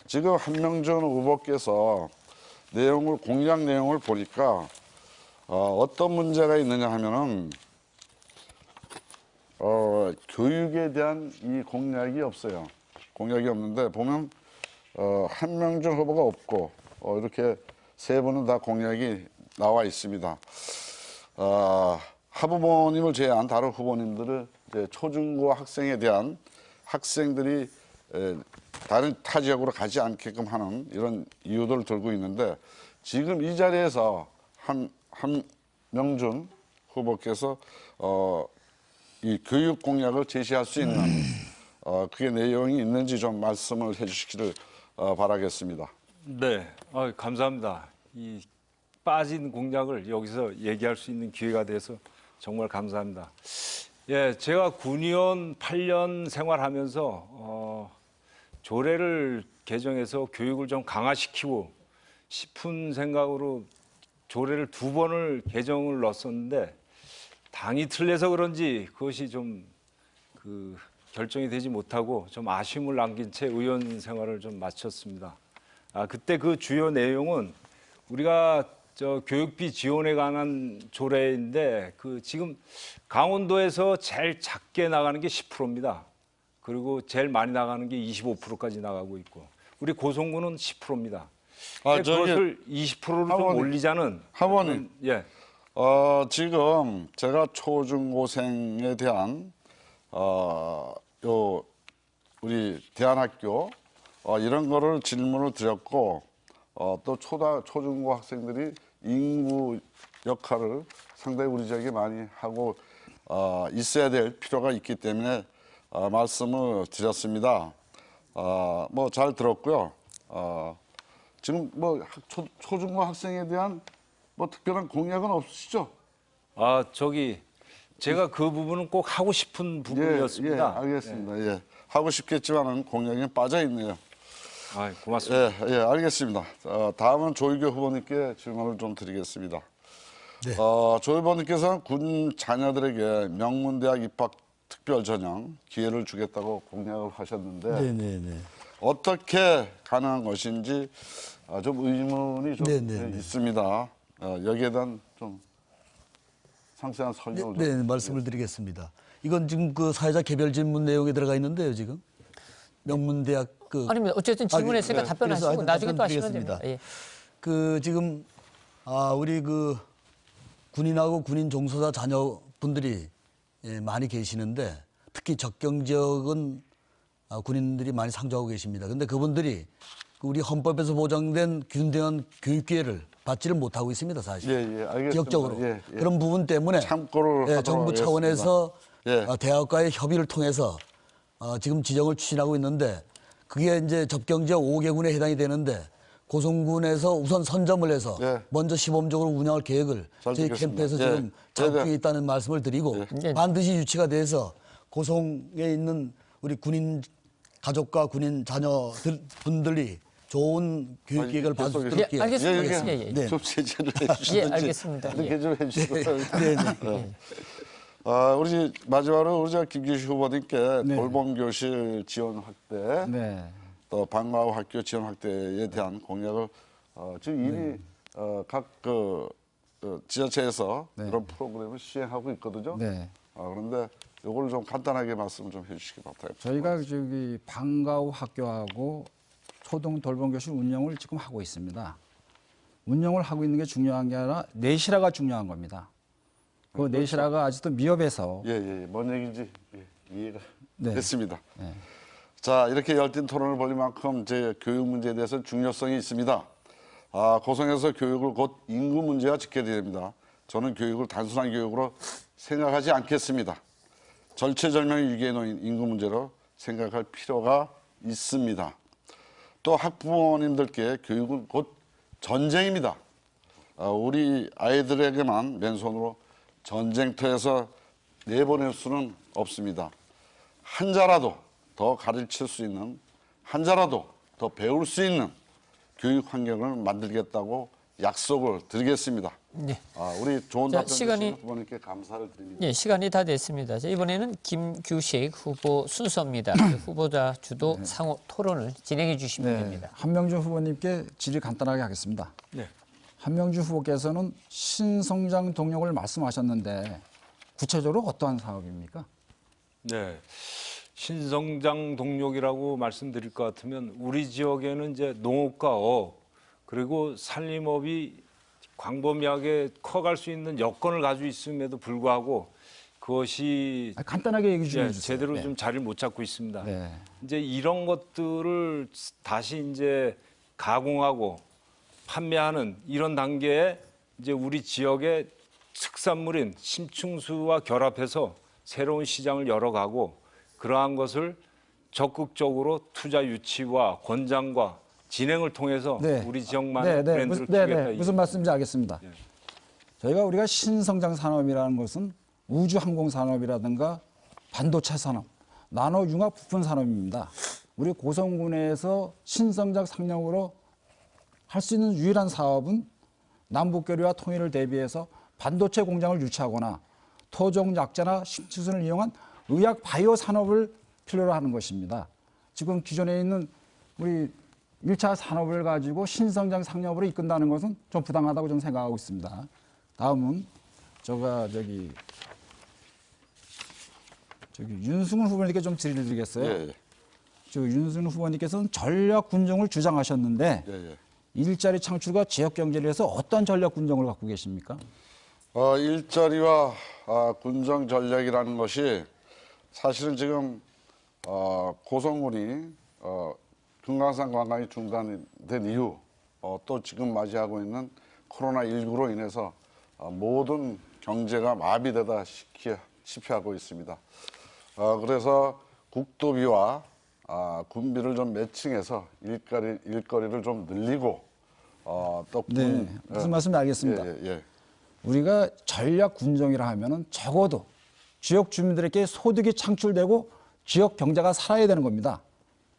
지금 한명준 후보께서 공약 내용을 보니까 어떤 문제가 있느냐 하면은 교육에 대한 이 공약이 없어요. 공약이 없는데 보면 한명준 후보가 없고 이렇게 세 분은 다 공약이 나와 있습니다. 하부모님을 제외한 다른 후보님들은 이제 초중고 학생에 대한 학생들이 다른 타 지역으로 가지 않게끔 하는 이런 이유들을 들고 있는데 지금 이 자리에서 한명준 후보께서 이 교육 공약을 제시할 수 있는 그게 내용이 있는지 좀 말씀을 해주시기를 바라겠습니다. 네, 감사합니다. 이 빠진 공약을 여기서 얘기할 수 있는 기회가 돼서 정말 감사합니다. 예, 제가 군의원 8년 생활하면서 조례를 개정해서 교육을 좀 강화시키고 싶은 생각으로 조례를 2번을 개정을 넣었었는데 당이 틀려서 그런지 그것이 좀 결정이 되지 못하고 좀 아쉬움을 남긴 채 의원 생활을 좀 마쳤습니다. 그때 그 주요 내용은 우리가 교육비 지원에 관한 조례인데 지금 강원도에서 제일 작게 나가는 게 10%입니다. 그리고 제일 많이 나가는 게 25%까지 나가고 있고 우리 고성군은 10%입니다. 그것을 20%로 좀 올리자는 하모님. 예. 지금 제가 초중고생에 대한 우리 대안학교 이런 거를 질문을 드렸고 또 초중고 학생들이 인구 역할을 상당히 우리 지역에 많이 하고 있어야 될 필요가 있기 때문에 말씀을 드렸습니다. 뭐 잘 들었고요. 지금 뭐 초중고 학생에 대한 뭐 특별한 공약은 없으시죠? 제가 그 부분은 꼭 하고 싶은 부분이었습니다. 예, 알겠습니다. 예. 하고 싶겠지만은 공약에 빠져 있네요. 고맙습니다. 예, 알겠습니다. 다음은 조희교 후보님께 질문을 좀 드리겠습니다. 네. 조 후보님께서는 군 자녀들에게 명문대학 입학 특별 전형 기회를 주겠다고 공약을 하셨는데 네네네. 어떻게 가능한 것인지 좀 의문이 좀 네네네. 있습니다. 여기에 대한 좀 상세한 설명을 좀. 네, 말씀을 드리겠습니다. 이건 지금 그 사회자 개별 질문 내용에 들어가 있는데요, 지금 명문대학 아니면 어쨌든 질문했으니까 네, 답변하시고 그래서 나중에 또 하시면 답변드리겠습니다. 됩니다. 예. 지금 우리 군인하고 군인 종소자 자녀분들이 많이 계시는데 특히 적경 지역은 군인들이 많이 상주하고 계십니다. 그런데 그분들이 우리 헌법에서 보장된 균등한 교육 기회를 받지를 못하고 있습니다, 사실. 예, 알겠습니다. 지역적으로. 예. 그런 부분 때문에 참고를 하도록 정부 하겠습니다. 차원에서 예. 대학과의 협의를 통해서 지금 지정을 추진하고 있는데 그게 이제 접경지역 5개군에 해당이 되는데 고성군에서 우선 선점을 해서 예. 먼저 시범적으로 운영할 계획을 잘 저희 듣겠습니다. 캠프에서 예. 지금 작업 중에 있다는 말씀을 드리고 예. 반드시 유치가 돼서 고성에 있는 우리 군인 가족과 군인 자녀분들이 좋은 교육 기획을 받을 수 계속 있도록 예, 알겠습니다. 예. 네. 좀 제재를 해주시든지. 예, 알겠습니다. 이렇게 좀 해주시고. 네. 우리 마지막으로 우리 김규식 후보님께 돌봄교실 지원 확대, 네. 또 방과후 학교 지원 확대에 대한 공약을 지금 이미 각 지자체에서 이런 프로그램을 시행하고 있거든요. 네. 그런데 요거를 좀 간단하게 말씀 좀 해주시기 바랍니다. 저희가 저기 방과 후 학교하고 초등 돌봄교실 운영을 지금 하고 있습니다. 운영을 하고 있는 게 중요한 게 아니라 내실화가 중요한 겁니다. 그 내실화가 아직도 미흡해서 예, 뭔 얘기인지 이해가 네. 됐습니다. 네. 자, 이렇게 열띤 토론을 벌일 만큼 제 교육 문제에 대해서 중요성이 있습니다. 고성에서 교육을 곧 인구 문제와 직결해야 됩니다. 저는 교육을 단순한 교육으로 생각하지 않겠습니다. 절체절명의 위기에 놓인 인구 문제로 생각할 필요가 있습니다. 또 학부모님들께 교육은 곧 전쟁입니다. 우리 아이들에게만 맨손으로 전쟁터에서 내보낼 수는 없습니다. 한자라도 더 가르칠 수 있는, 한자라도 더 배울 수 있는 교육 환경을 만들겠다고 약속을 드리겠습니다. 네. 우리 좋은 자, 답변 시간이- 주신 후보님께 감사를 드립니다. 예, 시간이 다 됐습니다. 자, 이번에는 김규식 후보 순서입니다. 그 후보자 주도 상호 토론을 진행해 주시면 됩니다. 한명주 후보님께 질의 간단하게 하겠습니다. 네. 한명주 후보께서는 신성장 동력을 말씀하셨는데 구체적으로 어떠한 사업입니까? 네. 신성장 동력이라고 말씀드릴 것 같으면 우리 지역에는 이제 농업과 업 그리고 산림업이 광범위하게 커갈 수 있는 여건을 가지고 있음에도 불구하고 그것이 간단하게 얘기 좀 예, 해주세요. 제대로 네. 좀 자리를 못 잡고 있습니다. 네. 이제 이런 것들을 다시 이제 가공하고 판매하는 이런 단계에 이제 우리 지역의 특산물인 심층수와 결합해서 새로운 시장을 열어가고 그러한 것을 적극적으로 투자 유치와 권장과 진행을 통해서 우리 지역만의 브랜드를 키우겠다. 무슨 말씀인지 알겠습니다. 저희가 우리가 신성장 산업이라는 것은 우주 항공 산업이라든가 반도체 산업, 나노 융합 부품 산업입니다. 우리 고성군에서 신성장 상용으로 할 수 있는 유일한 사업은 남북교류와 통일을 대비해서 반도체 공장을 유치하거나 토종 약재나 식치순을 이용한 의약 바이오 산업을 필요로 하는 것입니다. 지금 기존에 있는 우리 1차 산업을 가지고 신성장 상업으로 이끈다는 것은 좀 부당하다고 좀 생각하고 있습니다. 다음은 저기 윤승훈 후보님께 좀 질의를 드리겠어요. 예. 윤승훈 후보님께서는 전략 군정을 주장하셨는데 예. 일자리 창출과 지역 경제를 위해서 어떤 전략 군정을 갖고 계십니까? 일자리와 군정 전략이라는 것이 사실은 지금 고성군이 금강산 관광이 중단된 이후 또 지금 맞이하고 있는 코로나19로 인해서 모든 경제가 마비되다시피 하고 있습니다. 그래서 국도비와 군비를 좀 매칭해서 일거리를 좀 늘리고 또 무슨 말씀인지 알겠습니다. 예. 우리가 전략 군정이라 하면은 적어도 지역 주민들에게 소득이 창출되고 지역 경제가 살아야 되는 겁니다.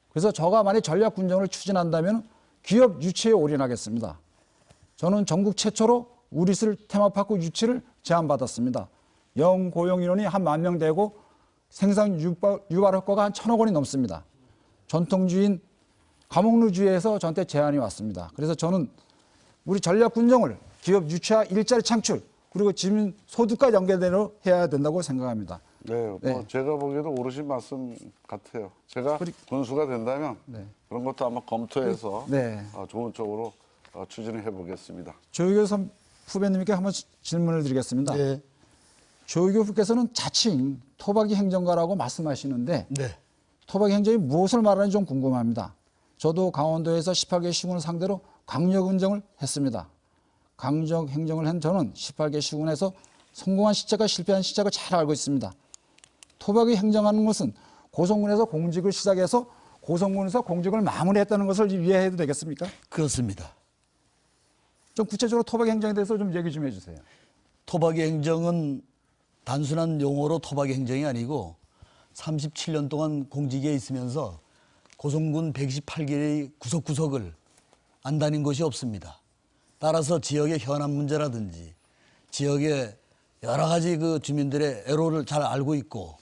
그래서 저가 만약 전략 군정을 추진한다면 기업 유치에 올인하겠습니다. 저는 전국 최초로 우리슬 테마파크 유치를 제안받았습니다. 영고용 인원이 한 10,000명 되고 생산 유발 효과가 한 1,000억 원이 넘습니다. 전통주인 가목루주에서 저한테 제안이 왔습니다. 그래서 저는 우리 전략 군정을 기업 유치와 일자리 창출 그리고 지민 소득과 연계대로 해야 된다고 생각합니다. 네, 제가 보기에도 옳으신 말씀 같아요. 제가 군수가 된다면 그런 것도 아마 검토해서 좋은 쪽으로 추진을 해보겠습니다. 조희교 후배님께 한번 질문을 드리겠습니다. 네. 조희교 후께서는 자칭 토박이 행정가라고 말씀하시는데 네. 토박이 행정이 무엇을 말하는지 좀 궁금합니다. 저도 강원도에서 18개 시군을 상대로 강력 운정을 했습니다. 강력 행정을 한 저는 18개 시군에서 성공한 시책과 실패한 시책을 잘 알고 있습니다. 토박이 행정하는 것은 고성군에서 공직을 시작해서 고성군에서 공직을 마무리했다는 것을 이해해도 되겠습니까? 그렇습니다. 좀 구체적으로 토박이 행정에 대해서 좀 얘기 좀 해주세요. 토박이 행정은 단순한 용어로 토박이 행정이 아니고 37년 동안 공직에 있으면서 고성군 118개의 구석구석을 안 다닌 곳이 없습니다. 따라서 지역의 현안 문제라든지 지역의 여러 가지 그 주민들의 애로를 잘 알고 있고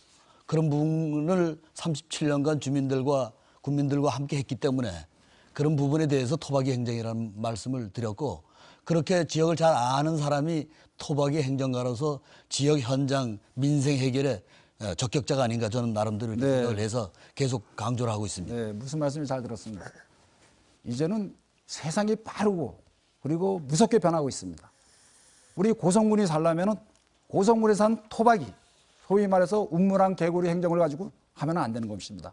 그런 부분을 37년간 주민들과 국민들과 함께 했기 때문에 그런 부분에 대해서 토박이 행정이라는 말씀을 드렸고 그렇게 지역을 잘 아는 사람이 토박이 행정가로서 지역 현장 민생 해결에 적격자가 아닌가 저는 나름대로 이렇게 네. 생각을 해서 계속 강조를 하고 있습니다. 네, 무슨 말씀인지 잘 들었습니다. 이제는 세상이 빠르고 그리고 무섭게 변하고 있습니다. 우리 고성군이 살려면은 고성군에 산 토박이, 소위 말해서 운무랑 개구리 행정을 가지고 하면 안 되는 것입니다.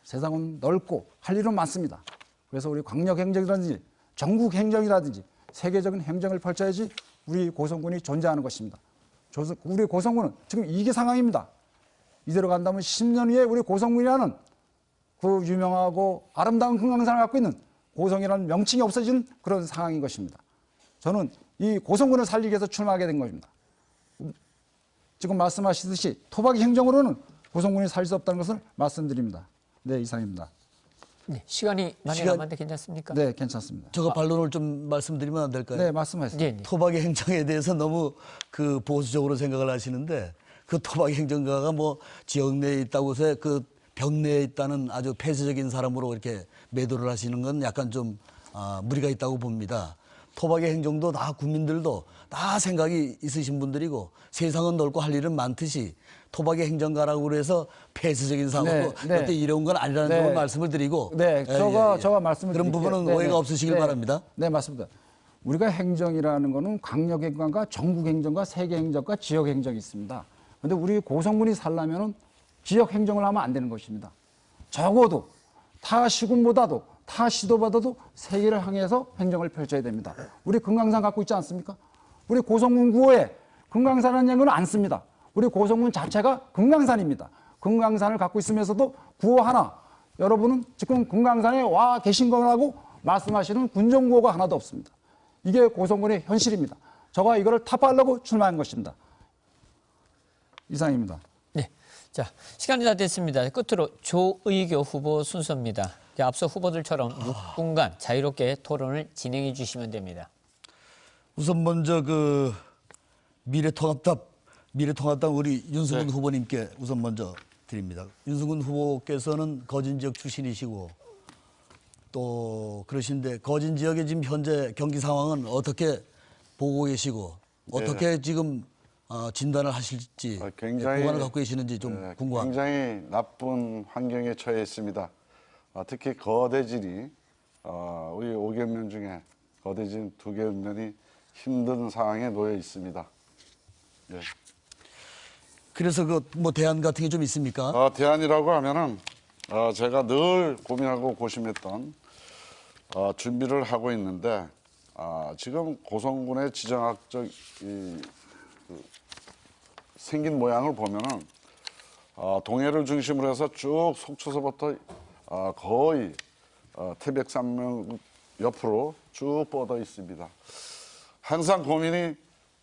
세상은 넓고 할 일은 많습니다. 그래서 우리 광역 행정이라든지 전국 행정이라든지 세계적인 행정을 펼쳐야지 우리 고성군이 존재하는 것입니다. 우리 고성군은 지금 이게 상황입니다. 이대로 간다면 10년 후에 우리 고성군이라는 그 유명하고 아름다운 금강산을 갖고 있는 고성이라는 명칭이 없어지는 그런 상황인 것입니다. 저는 이 고성군을 살리기 위해서 출마하게 된 것입니다. 지금 말씀하시듯이 토박이 행정으로는 고성군이 살 수 없다는 것을 말씀드립니다. 네, 이상입니다. 네, 시간이 많이 남았는데 괜찮습니까? 네, 괜찮습니다. 저거 반론을 좀 말씀드리면 안 될까요? 네, 말씀하세요. 네, 네. 토박이 행정에 대해서 너무 그 보수적으로 생각을 하시는데 그 토박이 행정가가 뭐 지역 내에 있다고 해서 그 병내에 있다는 아주 폐쇄적인 사람으로 이렇게 매도를 하시는 건 약간 좀 무리가 있다고 봅니다. 토박이 행정도 다 국민들도 다 생각이 있으신 분들이고 세상은 넓고 할 일은 많듯이 토박이 행정가라고 그래서 폐쇄적인 상황으로 네. 여태 이래온 건 아니라는 네. 점을 말씀을 드리고 네, 제가 말씀을 그런 드릴게요. 부분은 네, 오해가 네. 없으시길 네. 바랍니다. 네, 맞습니다. 우리가 행정이라는 거는 강력 행정과 전국 행정과 세계 행정과 지역 행정이 있습니다. 그런데 우리 고성군이 살려면은 지역 행정을 하면 안 되는 것입니다. 적어도 타 시군보다도 타 시도보다도 세계를 향해서 행정을 펼쳐야 됩니다. 우리 금강산 갖고 있지 않습니까? 우리 고성군 구호에 금강산이라는 얘기는 안 씁니다. 우리 고성군 자체가 금강산입니다. 금강산을 갖고 있으면서도 구호 하나, 여러분은 지금 금강산에 와 계신 거라고 말씀하시는 군정구호가 하나도 없습니다. 이게 고성군의 현실입니다. 저가 이거를 타파하려고 출마한 것입니다. 이상입니다. 네. 자, 시간이 다 됐습니다. 끝으로 조의교 후보 순서입니다. 앞서 후보들처럼 6분간 자유롭게 토론을 진행해 주시면 됩니다. 우선 먼저 그 미래통합당 우리 윤승근 후보님께 우선 먼저 드립니다. 윤승근 후보께서는 거진 지역 출신이시고 또 그러신데 거진 지역의 지금 현재 경기 상황은 어떻게 보고 계시고 어떻게 지금 진단을 하실지 굉장히 보관을 갖고 계시는지 좀 궁금합니다. 굉장히 나쁜 환경에 처해 있습니다. 특히 거대진이 우리 5개면 중에 거대진 2개면이 힘든 상황에 놓여 있습니다. 네. 그래서 그 뭐 대안 같은 게 좀 있습니까? 대안이라고 하면은 제가 늘 고민하고 고심했던 준비를 하고 있는데 지금 고성군의 지정학적 생긴 모양을 보면은 동해를 중심으로 해서 쭉 속초서부터 거의 태백산맥 옆으로 쭉 뻗어 있습니다. 항상 고민이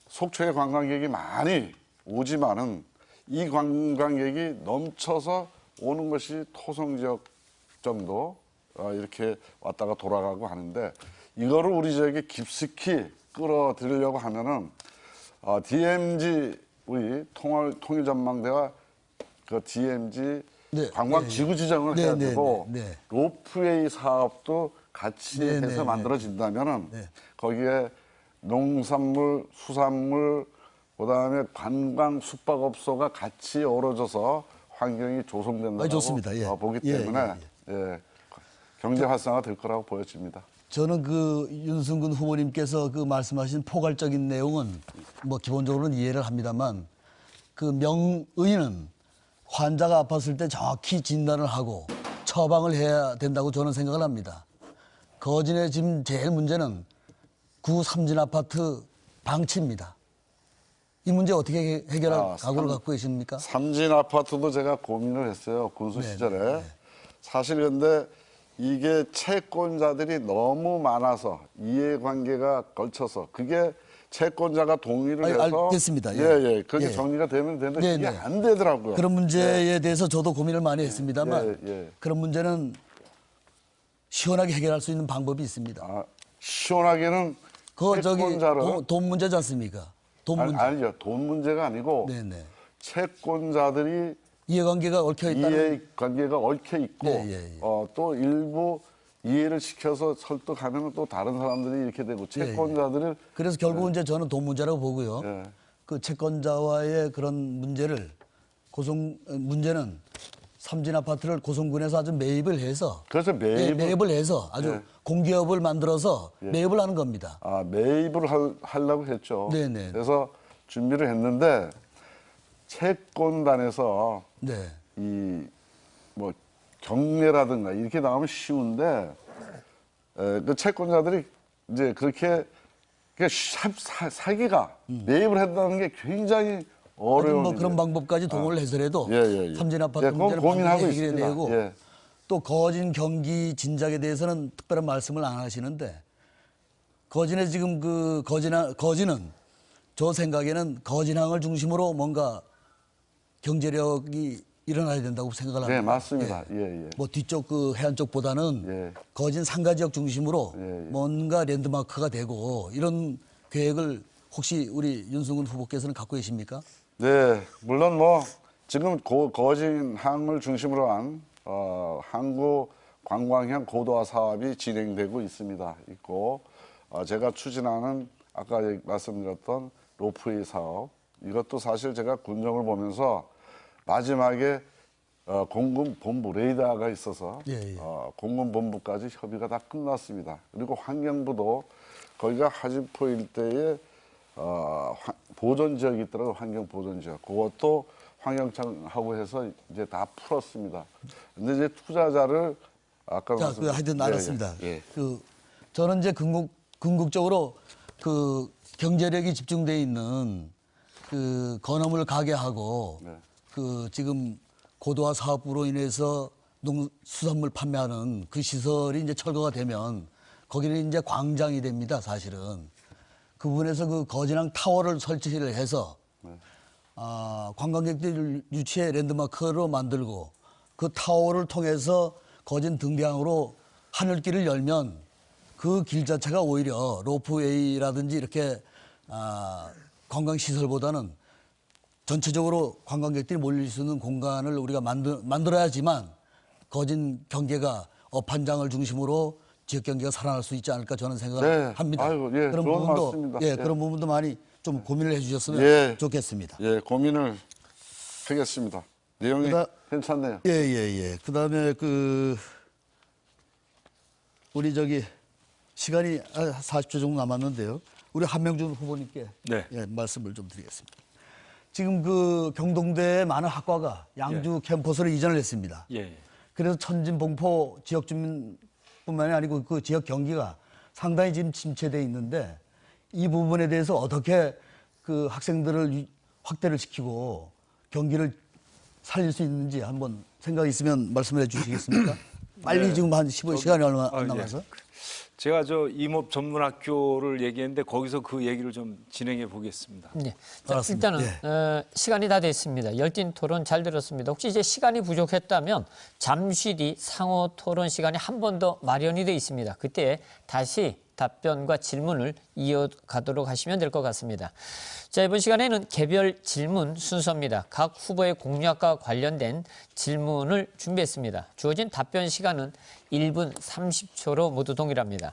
속초에 관광객이 많이 오지만은 이 관광객이 넘쳐서 오는 것이 토성 지역 정도 이렇게 왔다가 돌아가고 하는데 이거를 우리 지역에 깊숙이 끌어들이려고 하면은 DMZ 우리 통일전망대와 그 DMZ 네, 관광 지구 지정을 네, 해야 네, 되고 네, 네. 로프웨이 사업도 같이 네, 해서 네, 만들어진다면은 네. 거기에 농산물, 수산물, 그다음에 관광 숙박업소가 같이 어우러져서 환경이 조성된다고 좋습니다. 예. 보기 예, 때문에 예, 경제 활성화 될 거라고 보여집니다. 저는 그 윤승근 후보님께서 그 말씀하신 포괄적인 내용은 뭐 기본적으로는 이해를 합니다만 그 명의는 환자가 아팠을 때 정확히 진단을 하고 처방을 해야 된다고 저는 생각을 합니다. 거진의 지금 제일 문제는 구 삼진 아파트 방치입니다. 이 문제 어떻게 해결할 각오를 갖고 계십니까? 삼진 아파트도 제가 고민을 했어요. 군수 시절에. 사실 근데 이게 채권자들이 너무 많아서 이해관계가 걸쳐서 그게 채권자가 동의를 해서 알겠습니다. 예. 그게 예. 정리가 되면 되는데 네, 그게 네. 안 되더라고요. 그런 문제에 대해서 저도 고민을 많이 했습니다만 예. 그런 문제는 시원하게 해결할 수 있는 방법이 있습니다. 시원하게는 그 저기 채권자를 돈 문제지 않습니까? 돈 문제. 아니죠. 돈 문제가 아니고 네네. 채권자들이 이해관계가 얽혀 있다는. 이해관계가 얽혀 있고 예. 또 일부 이해를 시켜서 설득하면 또 다른 사람들이 이렇게 되고 채권자들을 그래서 결국은 이제 저는 돈 문제라고 보고요. 예. 그 채권자와의 그런 문제를 문제는 삼진 아파트를 고성군에서 아주 매입을 해서 그래서 매입을 해서 아주 예. 공기업을 만들어서 매입을 하는 겁니다. 매입을 하려고 했죠. 네네. 그래서 준비를 했는데 채권단에서 네. 이 뭐 경매라든가 이렇게 나오면 쉬운데 그 채권자들이 이제 그렇게 사기가 매입을 한다는 게 굉장히 어려운 뭐 그런 방법까지 동원을 해서라도 예. 삼진 아파트 예, 그건 문제를 고민하고 반드시 해결해야 있습니다. 되고 예. 또 거진 경기 진작에 대해서는 특별한 말씀을 안 하시는데 거진의 지금 그 거진은 저 생각에는 거진항을 중심으로 뭔가 경제력이 일어나야 된다고 생각을 합니다. 네, 맞습니다. 예. 뭐 뒤쪽 그 해안 쪽보다는 예. 거진 상가 지역 중심으로 예. 뭔가 랜드마크가 되고 이런 계획을 혹시 우리 윤승훈 후보께서는 갖고 계십니까? 네, 물론 뭐 지금 거진항을 중심으로 한 항구 관광형 고도화 사업이 진행되고 있고 제가 추진하는 아까 말씀드렸던 로프웨이 사업 이것도 사실 제가 군정을 보면서 마지막에 공군본부 레이더가 있어서 예. 공군본부까지 협의가 다 끝났습니다. 그리고 환경부도 거기가 하진포 일대에 보존 지역이 있더라고요. 환경 보존 지역. 그것도 환경청하고 해서 이제 다 풀었습니다. 근데 이제 투자자를 아까 자, 그 하여튼 알았습니다. 예. 그 저는 이제 궁극적으로 그 경제력이 집중돼 있는 그 건어물 가게하고 네. 그 지금 고도화 사업으로 인해서 농수산물 판매하는 그 시설이 이제 철거가 되면 거기는 이제 광장이 됩니다. 사실은 그 부분에서 그 거진항 타워를 설치를 해서 관광객들 유치의 랜드마크로 만들고 그 타워를 통해서 거진 등대항으로 하늘길을 열면 그 길 자체가 오히려 로프웨이라든지 이렇게 관광시설보다는 전체적으로 관광객들이 몰릴 수 있는 공간을 우리가 만들어야지만 거진 경계가 업한장을 중심으로 지역 경제가 살아날 수 있지 않을까 저는 생각을 네. 합니다. 아이고, 예, 그런 좋은 부분도 말씀입니다. 예, 예. 그런 부분도 많이 좀 고민을 해주셨으면 예. 좋겠습니다. 예, 고민을 하겠습니다. 내용이 그다- 괜찮네요. 예. 그다음에 우리 시간이 40초 정도 남았는데요. 우리 한명준 후보님께 네. 예, 말씀을 좀 드리겠습니다. 지금 그 경동대의 많은 학과가 양주 캠퍼스로 이전을 했습니다. 예. 그래서 천진 봉포 지역 주민뿐만이 아니고 그 지역 경기가 상당히 지금 침체돼 있는데 이 부분에 대해서 어떻게 그 학생들을 확대를 시키고 경기를 살릴 수 있는지 한번 생각이 있으면 말씀을 해 주시겠습니까? 빨리 지금 한 15시간이 얼마 안 남아서. 제가 저 임업 전문학교를 얘기했는데 거기서 그 얘기를 좀 진행해 보겠습니다. 네. 자, 알았습니다. 일단은 시간이 다 됐습니다. 열띤 토론 잘 들었습니다. 혹시 이제 시간이 부족했다면 잠시 뒤 상호 토론 시간이 한 번 더 마련이 돼 있습니다. 그때 다시 답변과 질문을 이어가도록 하시면 될 것 같습니다. 자, 이번 시간에는 개별 질문 순서입니다. 각 후보의 공약과 관련된 질문을 준비했습니다. 주어진 답변 시간은 1분 30초로 모두 동일합니다.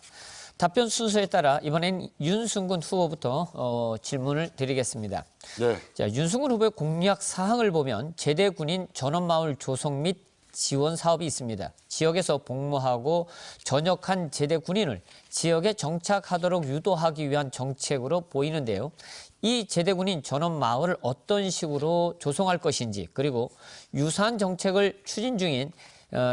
답변 순서에 따라 이번엔 윤승근 후보부터 질문을 드리겠습니다. 네. 자, 윤승근 후보의 공약 사항을 보면 제대 군인 전원마을 조성 및 지원 사업이 있습니다. 지역에서 복무하고 전역한 제대 군인을 지역에 정착하도록 유도하기 위한 정책으로 보이는데요. 이 제대 군인 전원 마을을 어떤 식으로 조성할 것인지 그리고 유사한 정책을 추진 중인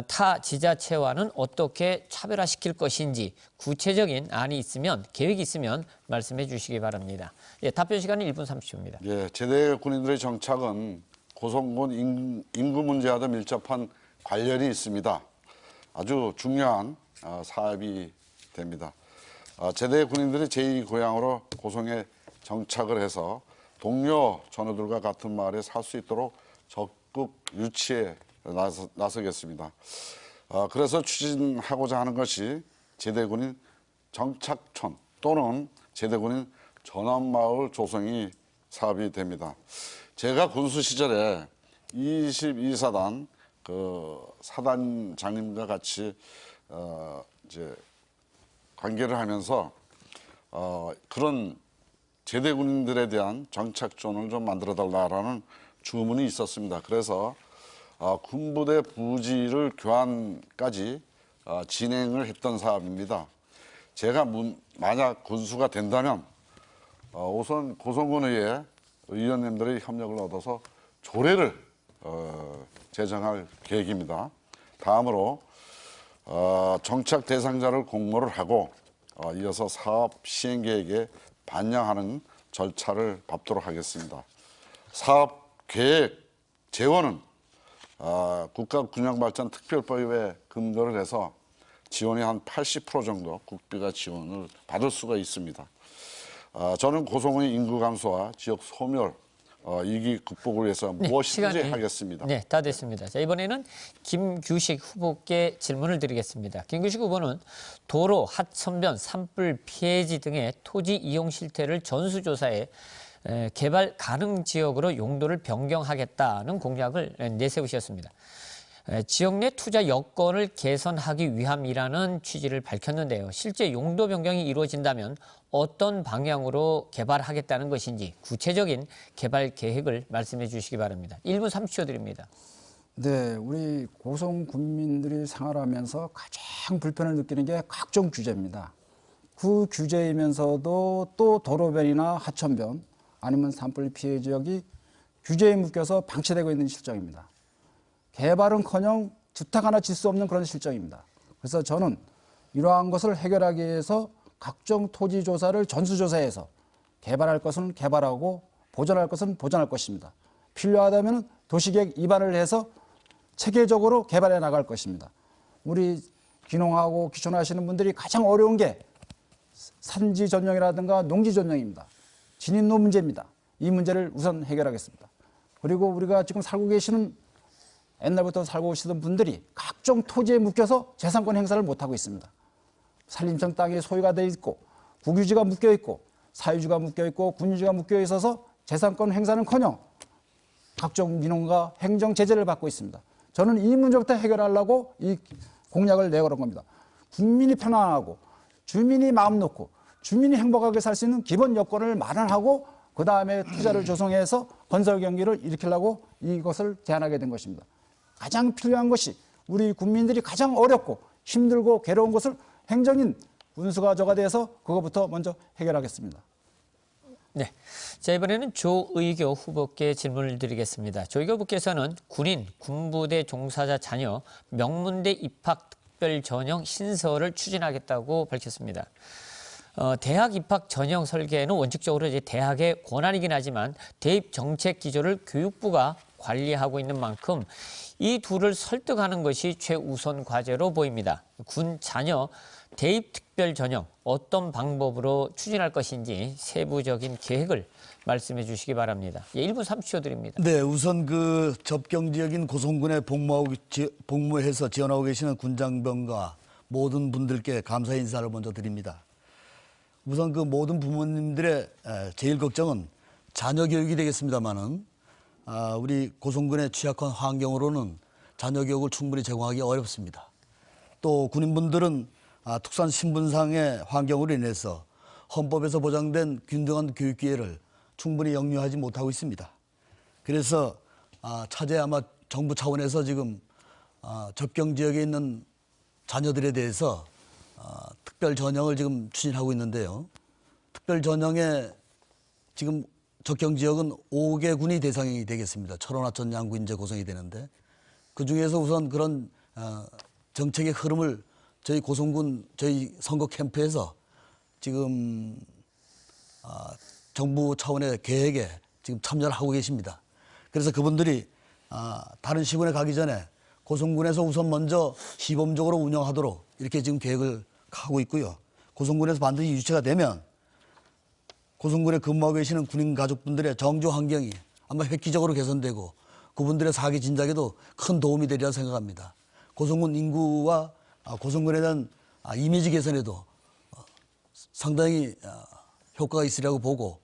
타 지자체와는 어떻게 차별화시킬 것인지 구체적인 안이 있으면 계획이 있으면 말씀해 주시기 바랍니다. 예, 답변 시간은 1분 30초입니다. 예, 제대 군인들의 정착은 고성군 인구 문제와도 밀접한 관련이 있습니다. 아주 중요한 사업이 됩니다. 제대 군인들이 제2고향으로 고성에 정착을 해서 동료 전우들과 같은 마을에 살 수 있도록 적극 유치에 나서겠습니다. 그래서 추진하고자 하는 것이 제대군인 정착촌 또는 제대군인 전원마을 조성이 사업이 됩니다. 제가 군수 시절에 22사단 그 사단장님과 같이 이제 관계를 하면서 그런 제대 군인들에 대한 정착존을 좀 만들어 달라라는 주문이 있었습니다. 그래서 군부대 부지를 교환까지 진행을 했던 사업입니다. 제가 만약 군수가 된다면 우선 고성군의회 의원님들의 협력을 얻어서 조례를 제정할 계획입니다. 다음으로 정착 대상자를 공모를 하고 이어서 사업 시행 계획에 반영하는 절차를 밟도록 하겠습니다. 사업 계획 재원은 국가군영발전특별법에 근거를 해서 지원이 한 80% 정도 국비가 지원을 받을 수가 있습니다. 저는 고성군의 인구 감소와 지역 소멸 위기 극복을 위해서 무엇이든지 하겠습니다. 네, 다 됐습니다. 자, 이번에는 김규식 후보께 질문을 드리겠습니다. 김규식 후보는 도로, 하천변, 산불 피해지 등의 토지 이용 실태를 전수조사해 개발 가능 지역으로 용도를 변경하겠다는 공약을 내세우셨습니다. 지역 내 투자 여건을 개선하기 위함이라는 취지를 밝혔는데요. 실제 용도 변경이 이루어진다면 어떤 방향으로 개발하겠다는 것인지 구체적인 개발 계획을 말씀해 주시기 바랍니다. 1분 30초 드립니다. 네, 우리 고성 군민들이 생활하면서 가장 불편을 느끼는 게 각종 규제입니다. 그 규제이면서도 또 도로변이나 하천변 아니면 산불 피해 지역이 규제에 묶여서 방치되고 있는 실정입니다. 개발은커녕 주택 하나 질 수 없는 그런 실정입니다. 그래서 저는 이러한 것을 해결하기 위해서 각종 토지 조사를 전수조사해서 개발할 것은 개발하고 보존할 것은 보존할 것입니다. 필요하다면 도시계획 입안을 해서 체계적으로 개발해 나갈 것입니다. 우리 귀농하고 귀촌하시는 분들이 가장 어려운 게 산지 전용이라든가 농지 전용입니다. 진입로 문제입니다. 이 문제를 우선 해결하겠습니다. 그리고 우리가 지금 살고 계시는 옛날부터 살고 오시던 분들이 각종 토지에 묶여서 재산권 행사를 못하고 있습니다. 산림청 땅이 소유가 돼 있고 국유지가 묶여 있고 사유지가 묶여 있고 군유지가 묶여 있어서 재산권 행사는커녕 각종 민원과 행정 제재를 받고 있습니다. 저는 이 문제부터 해결하려고 이 공약을 내걸은 겁니다. 국민이 편안하고 주민이 마음 놓고 주민이 행복하게 살 수 있는 기본 여건을 마련하고 그다음에 투자를 조성해서 건설 경기를 일으키려고 이것을 제안하게 된 것입니다. 가장 필요한 것이 우리 국민들이 가장 어렵고 힘들고 괴로운 것을 행정인 군수가 돼서 그것부터 먼저 해결하겠습니다. 네, 자 이번에는 조의교 후보께 질문을 드리겠습니다. 조의교 후보께서는 군인, 군부대 종사자 자녀 명문대 입학 특별 전형 신설을 추진하겠다고 밝혔습니다. 대학 입학 전형 설계는 원칙적으로 이제 대학의 권한이긴 하지만 대입 정책 기조를 교육부가 관리하고 있는 만큼 이 둘을 설득하는 것이 최우선 과제로 보입니다. 군 자녀 대입 특별 전형 어떤 방법으로 추진할 것인지 세부적인 계획을 말씀해 주시기 바랍니다. 예, 1분 30초 드립니다. 네, 우선 그 접경 지역인 고성군에 복무해서 지원하고 계시는 군장병과 모든 분들께 감사 인사를 먼저 드립니다. 우선 그 모든 부모님들의 제일 걱정은 자녀 교육이 되겠습니다만은 우리 고성군의 취약한 환경으로는 자녀 교육을 충분히 제공하기 어렵습니다. 또 군인분들은 특수한 신분상의 환경으로 인해서 헌법에서 보장된 균등한 교육 기회를 충분히 영유하지 못하고 있습니다. 그래서 차제 아마 정부 차원에서 지금 접경 지역에 있는 자녀들에 대해서 특별 전형을 지금 추진하고 있는데요. 특별 전형에 지금 접경 지역은 5개 군이 대상이 되겠습니다. 철원, 하천, 양구, 인제, 고성이 되는데 그중에서 우선 그런 정책의 흐름을 저희 고성군 저희 선거 캠프에서 지금 정부 차원의 계획에 지금 참여를 하고 계십니다. 그래서 그분들이 다른 시군에 가기 전에 고성군에서 우선 먼저 시범적으로 운영하도록 이렇게 지금 계획을 하고 있고요. 고성군에서 반드시 유치가 되면 고성군에 근무하고 계시는 군인 가족분들의 정조 환경이 아마 획기적으로 개선되고 그분들의 사기 진작에도 큰 도움이 되리라 생각합니다. 고성군 인구와 고성군에 대한 이미지 개선에도 상당히 효과가 있으리라고 보고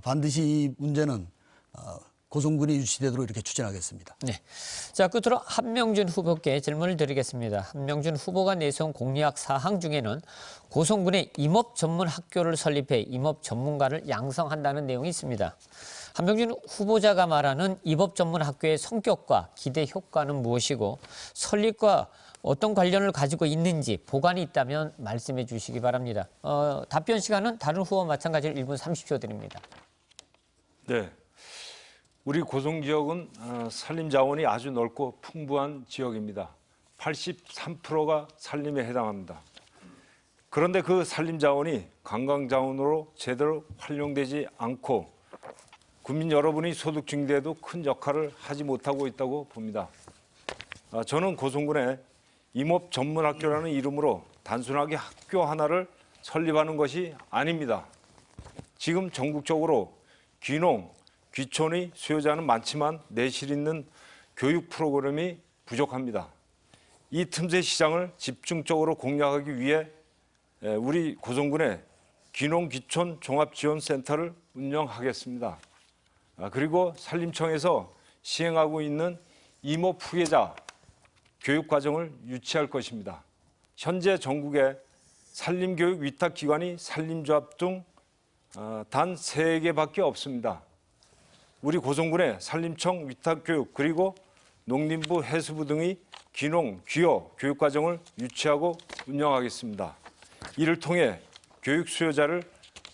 반드시 이 문제는 고성군이 유치되도록 이렇게 추진하겠습니다. 네. 자, 끝으로 한명준 후보께 질문을 드리겠습니다. 한명준 후보가 내세운 공약 사항 중에는 고성군에 임업 전문 학교를 설립해 임업 전문가를 양성한다는 내용이 있습니다. 한명준 후보자가 말하는 입업 전문 학교의 성격과 기대 효과는 무엇이고 설립과 어떤 관련을 가지고 있는지 보관이 있다면 말씀해 주시기 바랍니다. 답변 시간은 다른 후보 마찬가지로 1분 30초 드립니다. 네, 우리 고성 지역은 산림 자원이 아주 넓고 풍부한 지역입니다. 83%가 산림에 해당합니다. 그런데 그 산림 자원이 관광 자원으로 제대로 활용되지 않고 국민 여러분이 소득 증대에도 큰 역할을 하지 못하고 있다고 봅니다. 저는 고성군에 임업 전문학교라는 이름으로 단순하게 학교 하나를 설립하는 것이 아닙니다. 지금 전국적으로 귀농, 귀촌의 수요자는 많지만 내실 있는 교육 프로그램이 부족합니다. 이 틈새 시장을 집중적으로 공략하기 위해 우리 고성군에 귀농 귀촌 종합지원센터를 운영하겠습니다. 그리고 산림청에서 시행하고 있는 임업 후계자 교육과정을 유치할 것입니다. 현재 전국에 산림교육 위탁기관이 산림조합 중 단 3개밖에 없습니다. 우리 고성군에 산림청 위탁교육 그리고 농림부 해수부 등의 귀농, 귀어 교육과정을 유치하고 운영하겠습니다. 이를 통해 교육 수요자를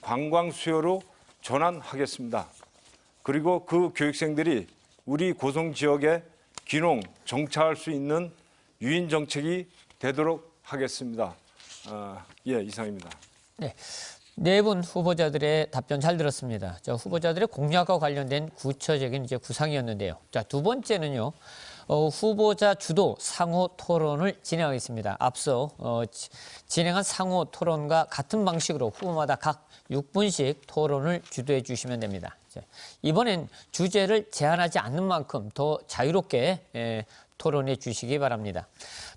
관광 수요로 전환하겠습니다. 그리고 그 교육생들이 우리 고성 지역에 귀농, 정착할 수 있는 유인 정책이 되도록 하겠습니다. 이상입니다. 네. 네 분 후보자들의 답변 잘 들었습니다. 후보자들의 공약과 관련된 구체적인 구상이었는데요. 두 번째는요. 후보자 주도 상호 토론을 진행하겠습니다. 앞서 진행한 상호 토론과 같은 방식으로 후보마다 각 6분씩 토론을 주도해 주시면 됩니다. 이번엔 주제를 제한하지 않는 만큼 더 자유롭게 토론해 주시기 바랍니다.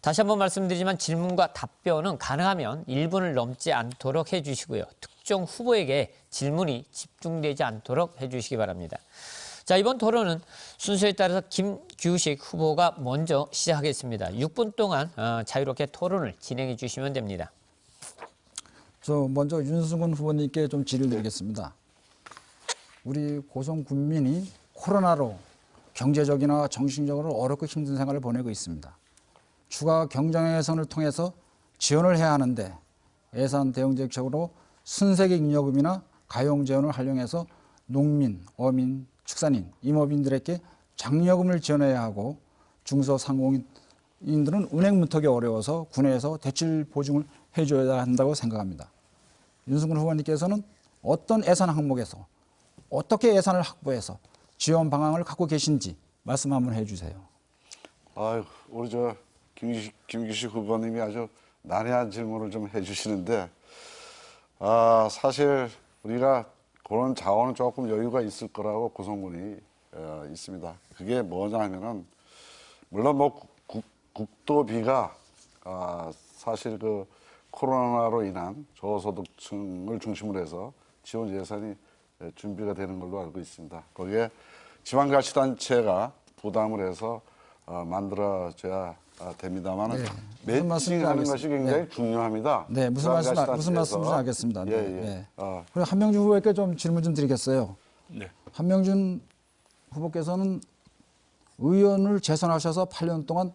다시 한번 말씀드리지만 질문과 답변은 가능하면 1분을 넘지 않도록 해주시고요. 특정 후보에게 질문이 집중되지 않도록 해주시기 바랍니다. 이번 토론은 순서에 따라서 김규식 후보가 먼저 시작하겠습니다. 6분 동안 자유롭게 토론을 진행해 주시면 됩니다. 먼저 윤승훈 후보님께 좀 질의를 드리겠습니다. 우리 고성 군민이 코로나로 경제적이나 정신적으로 어렵고 힘든 생활을 보내고 있습니다. 추가 경정 예산을 통해서 지원을 해야 하는데 예산 대응 정책으로 순세계 잉여금이나 가용 재원을 활용해서 농민, 어민, 축산인, 임업인들에게 장려금을 지원해야 하고 중소상공인들은 은행 문턱이 어려워서 군에서 대출 보증을 해줘야 한다고 생각합니다. 윤승훈 후보님께서는 어떤 예산 항목에서 어떻게 예산을 확보해서 지원 방안을 갖고 계신지 말씀 한번 해주세요. 우리 김규식 후보님이 아주 난해한 질문을 좀 해주시는데 사실 우리가 그런 자원은 조금 여유가 있을 거라고 고성군이 있습니다. 그게 뭐냐 하면은 물론 국도비가 사실 그 코로나로 인한 저소득층을 중심으로 해서 지원 예산이 준비가 되는 걸로 알고 있습니다. 거기에 지방자치단체가 부담을 해서 만들어져야 됩니다만 매칭하는 것이 굉장히 중요합니다. 네, 무슨 말씀인지 알겠습니다. 네. 그럼 한명준 후보에게 좀 질문 좀 드리겠어요. 네. 한명준 후보께서는 의원을 재선하셔서 8년 동안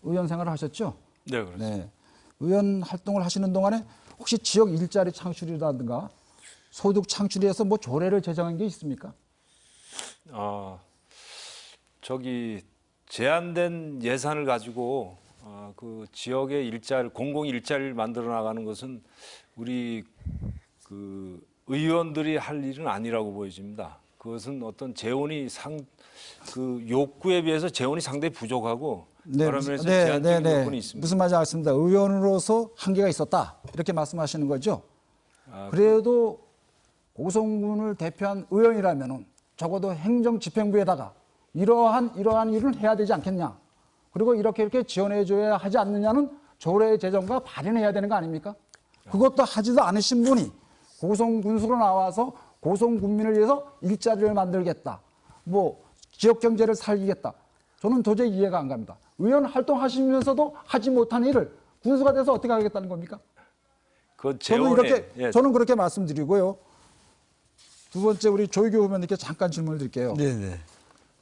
의원 생활을 하셨죠? 네, 그렇습니다. 네. 의원 활동을 하시는 동안에 혹시 지역 일자리 창출이라든가 소득 창출위해서 조례를 제정한 게 있습니까? 제한된 예산을 가지고 그 지역의 공공 일자리를 만들어 나가는 것은 우리 그 의원들이 할 일은 아니라고 보여집니다. 그것은 어떤 재원이 그 욕구에 비해서 재원이 상당히 부족하고 그런 면에서 제한적인 요건이 있습니다. 무슨 말인지 알겠습니다. 의원으로서 한계가 있었다 이렇게 말씀하시는 거죠. 그래도 고성군을 대표한 의원이라면은 적어도 행정집행부에다가 이러한 일은 해야 되지 않겠냐. 그리고 이렇게 지원해줘야 하지 않느냐는 조례 제정과 발의해야 되는 거 아닙니까? 그것도 하지도 않으신 분이 고성군수로 나와서 고성군민을 위해서 일자리를 만들겠다. 지역 경제를 살리겠다. 저는 도저히 이해가 안 갑니다. 의원 활동하시면서도 하지 못한 일을 군수가 돼서 어떻게 하겠다는 겁니까? 그 재원에, 저는 그렇게 말씀드리고요. 두 번째 우리 조희교 후보님께 잠깐 질문을 드릴게요. 네네.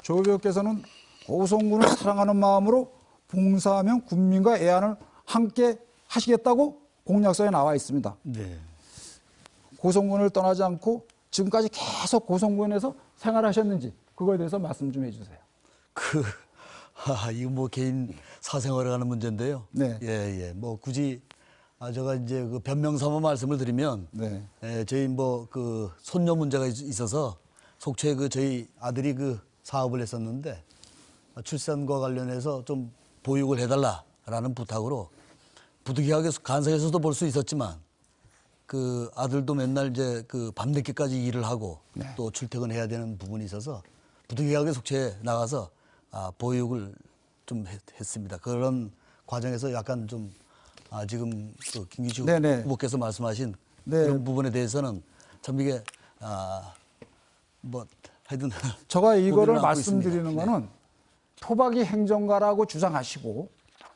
조 후보께서는 고성군을 사랑하는 마음으로 봉사하면 국민과 애안을 함께 하시겠다고 공약서에 나와 있습니다. 네. 고성군을 떠나지 않고 지금까지 계속 고성군에서 생활하셨는지 그거에 대해서 말씀 좀 해주세요. 이거 뭐 개인 사생활에 관한 문제인데요. 네. 예. 뭐 굳이 제가 이제 그 변명 삼아 말씀을 드리면 네. 저희 뭐 그 손녀 문제가 있어서 속초에 그 저희 아들이 그 사업을 했었는데 출산과 관련해서 좀 보육을 해달라라는 부탁으로 부득이하게 간사에서도 볼 수 있었지만 그 아들도 맨날 이제 그 밤늦게까지 일을 하고 또 출퇴근해야 되는 부분이 있어서 부득이하게 속초에 나가서 보육을 좀 했습니다. 그런 과정에서 약간 좀 지금 그 김기춘 네네. 후보께서 말씀하신 네. 그런 부분에 대해서는 참 이게 뭐 하여튼 제가 이거를 고민을 안고 말씀드리는 있습니다. 거는 토박이 행정가라고 주장하시고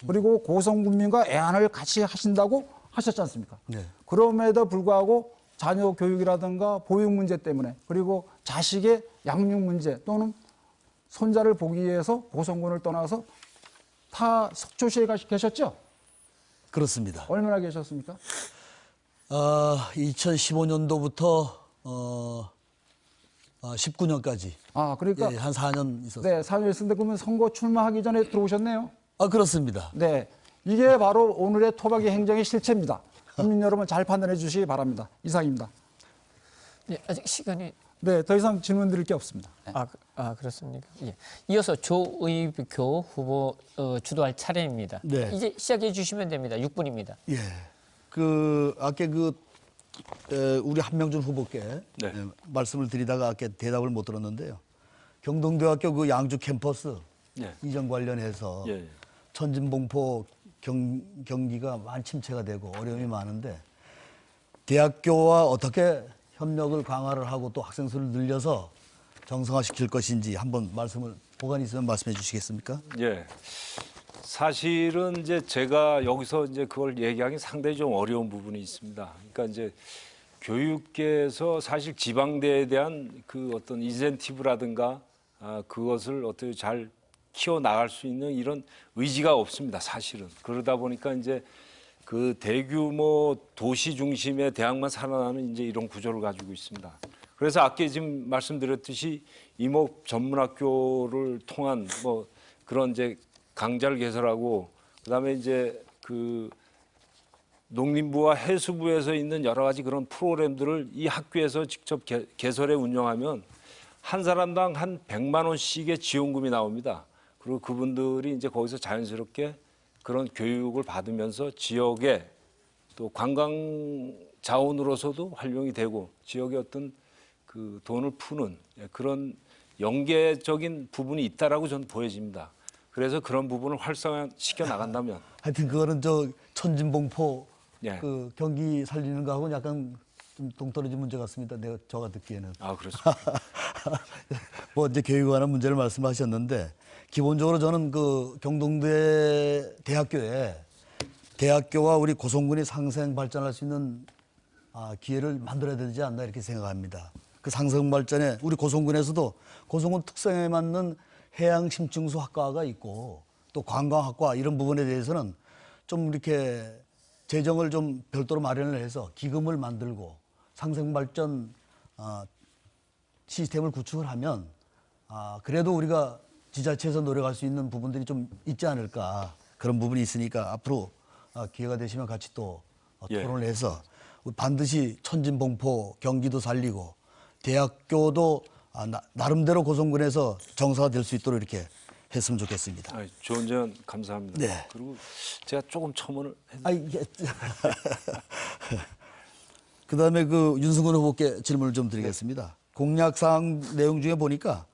그리고 고성군민과 애안을 같이 하신다고 하셨지 않습니까? 네. 그럼에도 불구하고 자녀 교육이라든가 보육 문제 때문에 그리고 자식의 양육 문제 또는 손자를 보기 위해서 고성군을 떠나서 타 속초시에 계셨죠? 그렇습니다. 얼마나 계셨습니까? 2015년도부터 19년까지 그러니까 한 4년 있었어요. 네, 4년 있었는데 그러면 선거 출마하기 전에 들어오셨네요. 그렇습니다. 네, 이게 바로 오늘의 토박이 행정의 실체입니다. 국민 여러분 잘 판단해 주시기 바랍니다. 이상입니다. 예, 아직 시간이 네, 더 이상 질문 드릴 게 없습니다. 그렇습니까? 예. 이어서 조의교 후보 주도할 차례입니다. 네. 이제 시작해 주시면 됩니다. 6분입니다. 예. 아까 우리 한명준 후보께 네. 말씀을 드리다가 아까 대답을 못 들었는데요. 경동대학교 그 양주 캠퍼스 네. 이전 관련해서 예. 천진봉포 경기가 많이 침체가 되고 어려움이 많은데 대학교와 어떻게 협력을 강화를 하고 또 학생 수를 늘려서 정상화시킬 것인지 한번 보관이 있으면 말씀해 주시겠습니까? 예. 사실은 이제 제가 여기서 이제 그걸 얘기하기 상당히 좀 어려운 부분이 있습니다. 그러니까 이제 교육계에서 사실 지방대에 대한 그 어떤 인센티브라든가 그것을 어떻게 잘 키워 나갈 수 있는 이런 의지가 없습니다. 사실은. 그러다 보니까 이제 그 대규모 도시 중심의 대학만 살아나는 이제 이런 구조를 가지고 있습니다. 그래서 아까 지금 말씀드렸듯이 이목 전문학교를 통한 뭐 그런 이제 강좌를 개설하고 그다음에 이제 그 농림부와 해수부에서 있는 여러 가지 그런 프로그램들을 이 학교에서 직접 개설해 운영하면 한 사람당 한 100만 원씩의 지원금이 나옵니다. 그리고 그분들이 이제 거기서 자연스럽게 그런 교육을 받으면서 지역에 또 관광 자원으로서도 활용이 되고 지역의 어떤 그 돈을 푸는 그런 연계적인 부분이 있다라고 저는 보여집니다. 그래서 그런 부분을 활성화시켜 나간다면 하여튼 그거는 천진봉포 예. 그 경기 살리는 거하고는 약간 좀 동떨어진 문제 같습니다. 제가 듣기에는. 그렇습니다. 뭐 이제 교육에 관한 문제를 말씀하셨는데 기본적으로 저는 그 경동대 대학교에 대학교와 우리 고성군이 상생 발전할 수 있는 기회를 만들어야 되지 않나 이렇게 생각합니다. 그 상생 발전에 우리 고성군에서도 고성군 특성에 맞는 해양 심층수 학과가 있고 또 관광학과 이런 부분에 대해서는 좀 이렇게 재정을 좀 별도로 마련을 해서 기금을 만들고 상생 발전 시스템을 구축을 하면 그래도 우리가 지자체에서 노력할 수 있는 부분들이 좀 있지 않을까 그런 부분이 있으니까 앞으로 기회가 되시면 같이 또 토론을 해서 반드시 천진봉포 경기도 살리고 대학교도 나름대로 고성군에서 정상화될 수 있도록 이렇게 했으면 좋겠습니다. 좋은 제안 감사합니다. 네. 그리고 제가 조금 첨언을 했는데 그다음에 그 윤승근 후보께 질문을 좀 드리겠습니다. 공약사항 내용 중에 보니까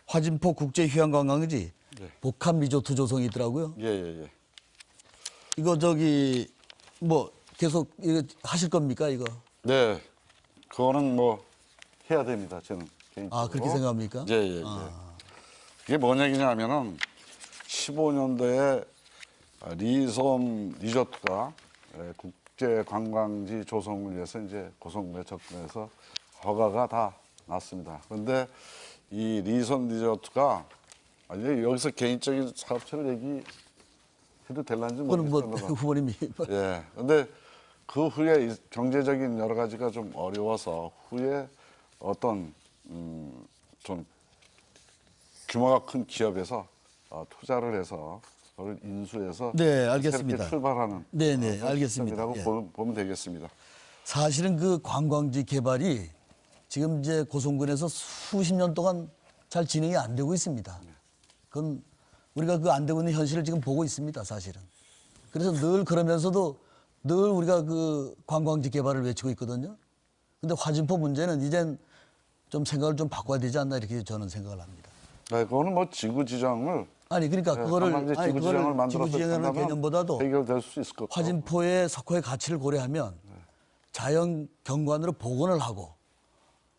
화진포 국제휴양관광지 복합 리조트 조성이 있더라고요. 예. 이거 뭐 계속 이거 하실 겁니까 이거? 네. 그거는 뭐 해야 됩니다. 저는 개인적으로. 그렇게 생각합니까? 예. 그게 뭔 얘기냐면은 15년도에 리솜 리조트가 국제 관광지 조성을 위해서 이제 고성군에 접근해서 허가가 다 났습니다. 그런데 이 리선 리조트가 아니 여기서 개인적인 사업체를 얘기해도 될런지 그건 뭐 모르겠어요. 후보님이 예. 근데 그 후에 이 경제적인 여러 가지가 좀 어려워서 후에 어떤 좀 규모가 큰 기업에서 투자를 해서 그걸 인수해서 네, 알겠습니다. 새롭게 출발하는 네네, 알겠습니다. 이라고 예. 보면 되겠습니다. 사실은 그 관광지 개발이 지금 이제 고성군에서 수십 년 동안 잘 진행이 안 되고 있습니다. 그건 우리가 그 안 되고 있는 현실을 지금 보고 있습니다, 사실은. 그래서 늘 그러면서도 늘 우리가 그 관광지 개발을 외치고 있거든요. 근데 화진포 문제는 이젠 좀 생각을 좀 바꿔야 되지 않나 이렇게 저는 생각을 합니다. 네, 그거는 뭐 지구 지정을 아니 그러니까 그거를 지구 지정을 만들어서 지구지정하는 한다면 개념보다도 해결될 수 있을 것 같고. 화진포의 석호의 가치를 고려하면 자연 경관으로 복원을 하고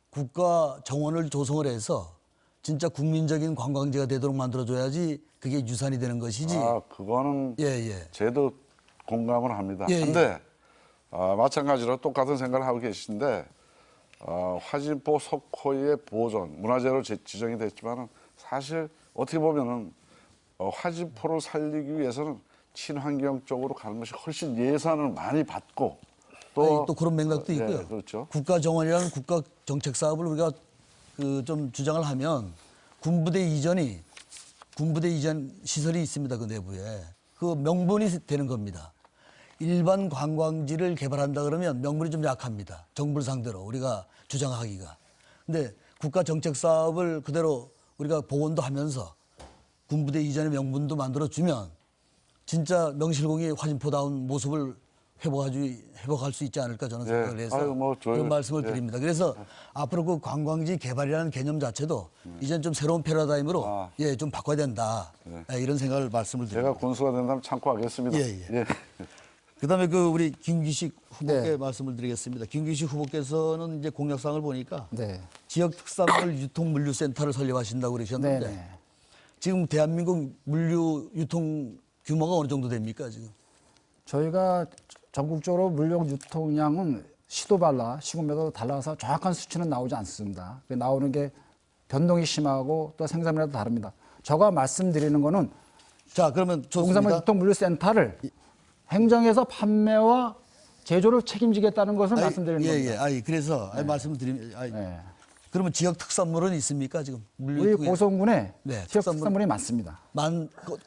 국가 정원을 조성을 해서 진짜 국민적인 관광지가 되도록 만들어줘야지 그게 유산이 되는 것이지. 그거는 예. 저도 공감을 합니다. 예, 근데 마찬가지로 똑같은 생각을 하고 계신데 화진포 석호의 보존, 문화재로 지정이 됐지만은 사실 어떻게 보면은 화진포를 살리기 위해서는 친환경 쪽으로 가는 것이 훨씬 예산을 많이 받고 또 그런 맥락도 예, 있고요. 그렇죠. 국가 정원이라는 국가 정책 사업을 우리가 그 좀 주장을 하면 군부대 이전 시설이 있습니다. 그 내부에 그 명분이 되는 겁니다. 일반 관광지를 개발한다 그러면 명분이 좀 약합니다. 정부를 상대로 우리가 주장하기가. 근데 국가 정책 사업을 그대로 우리가 복원도 하면서 군부대 이전의 명분도 만들어주면 진짜 명실공히 화진포다운 모습을 회복할 수 있지 않을까 저는 생각을 해서 그 말씀을 드립니다. 그래서 앞으로 그 관광지 개발이라는 개념 자체도 이젠 좀 새로운 패러다임으로 좀 바꿔야 된다. 이런 생각을 말씀을 드립니다. 제가 군수가 된다면 참고하겠습니다. 예. 그다음에 그 우리 김규식 후보께 말씀을 드리겠습니다. 김규식 후보께서는 이제 공약상을 보니까 지역 특산물 유통 물류센터를 설립하신다고 그러셨는데 지금 대한민국 물류 유통 규모가 어느 정도 됩니까 지금? 저희가 전국적으로 물류 유통량은 시도발라 시군마다 달라서 정확한 수치는 나오지 않습니다. 나오는 게 변동이 심하고 또 생산량도 다릅니다. 제가 말씀드리는 거는 자 그러면 농산물 유통 물류센터를 행정에서 판매와 제조를 책임지겠다는 것을 말씀드리는 겁니다. 그래서 말씀을 드리면 그러면 지역 특산물은 있습니까 지금? 우리 고성군에 지역 특산물. 특산물이 많습니다.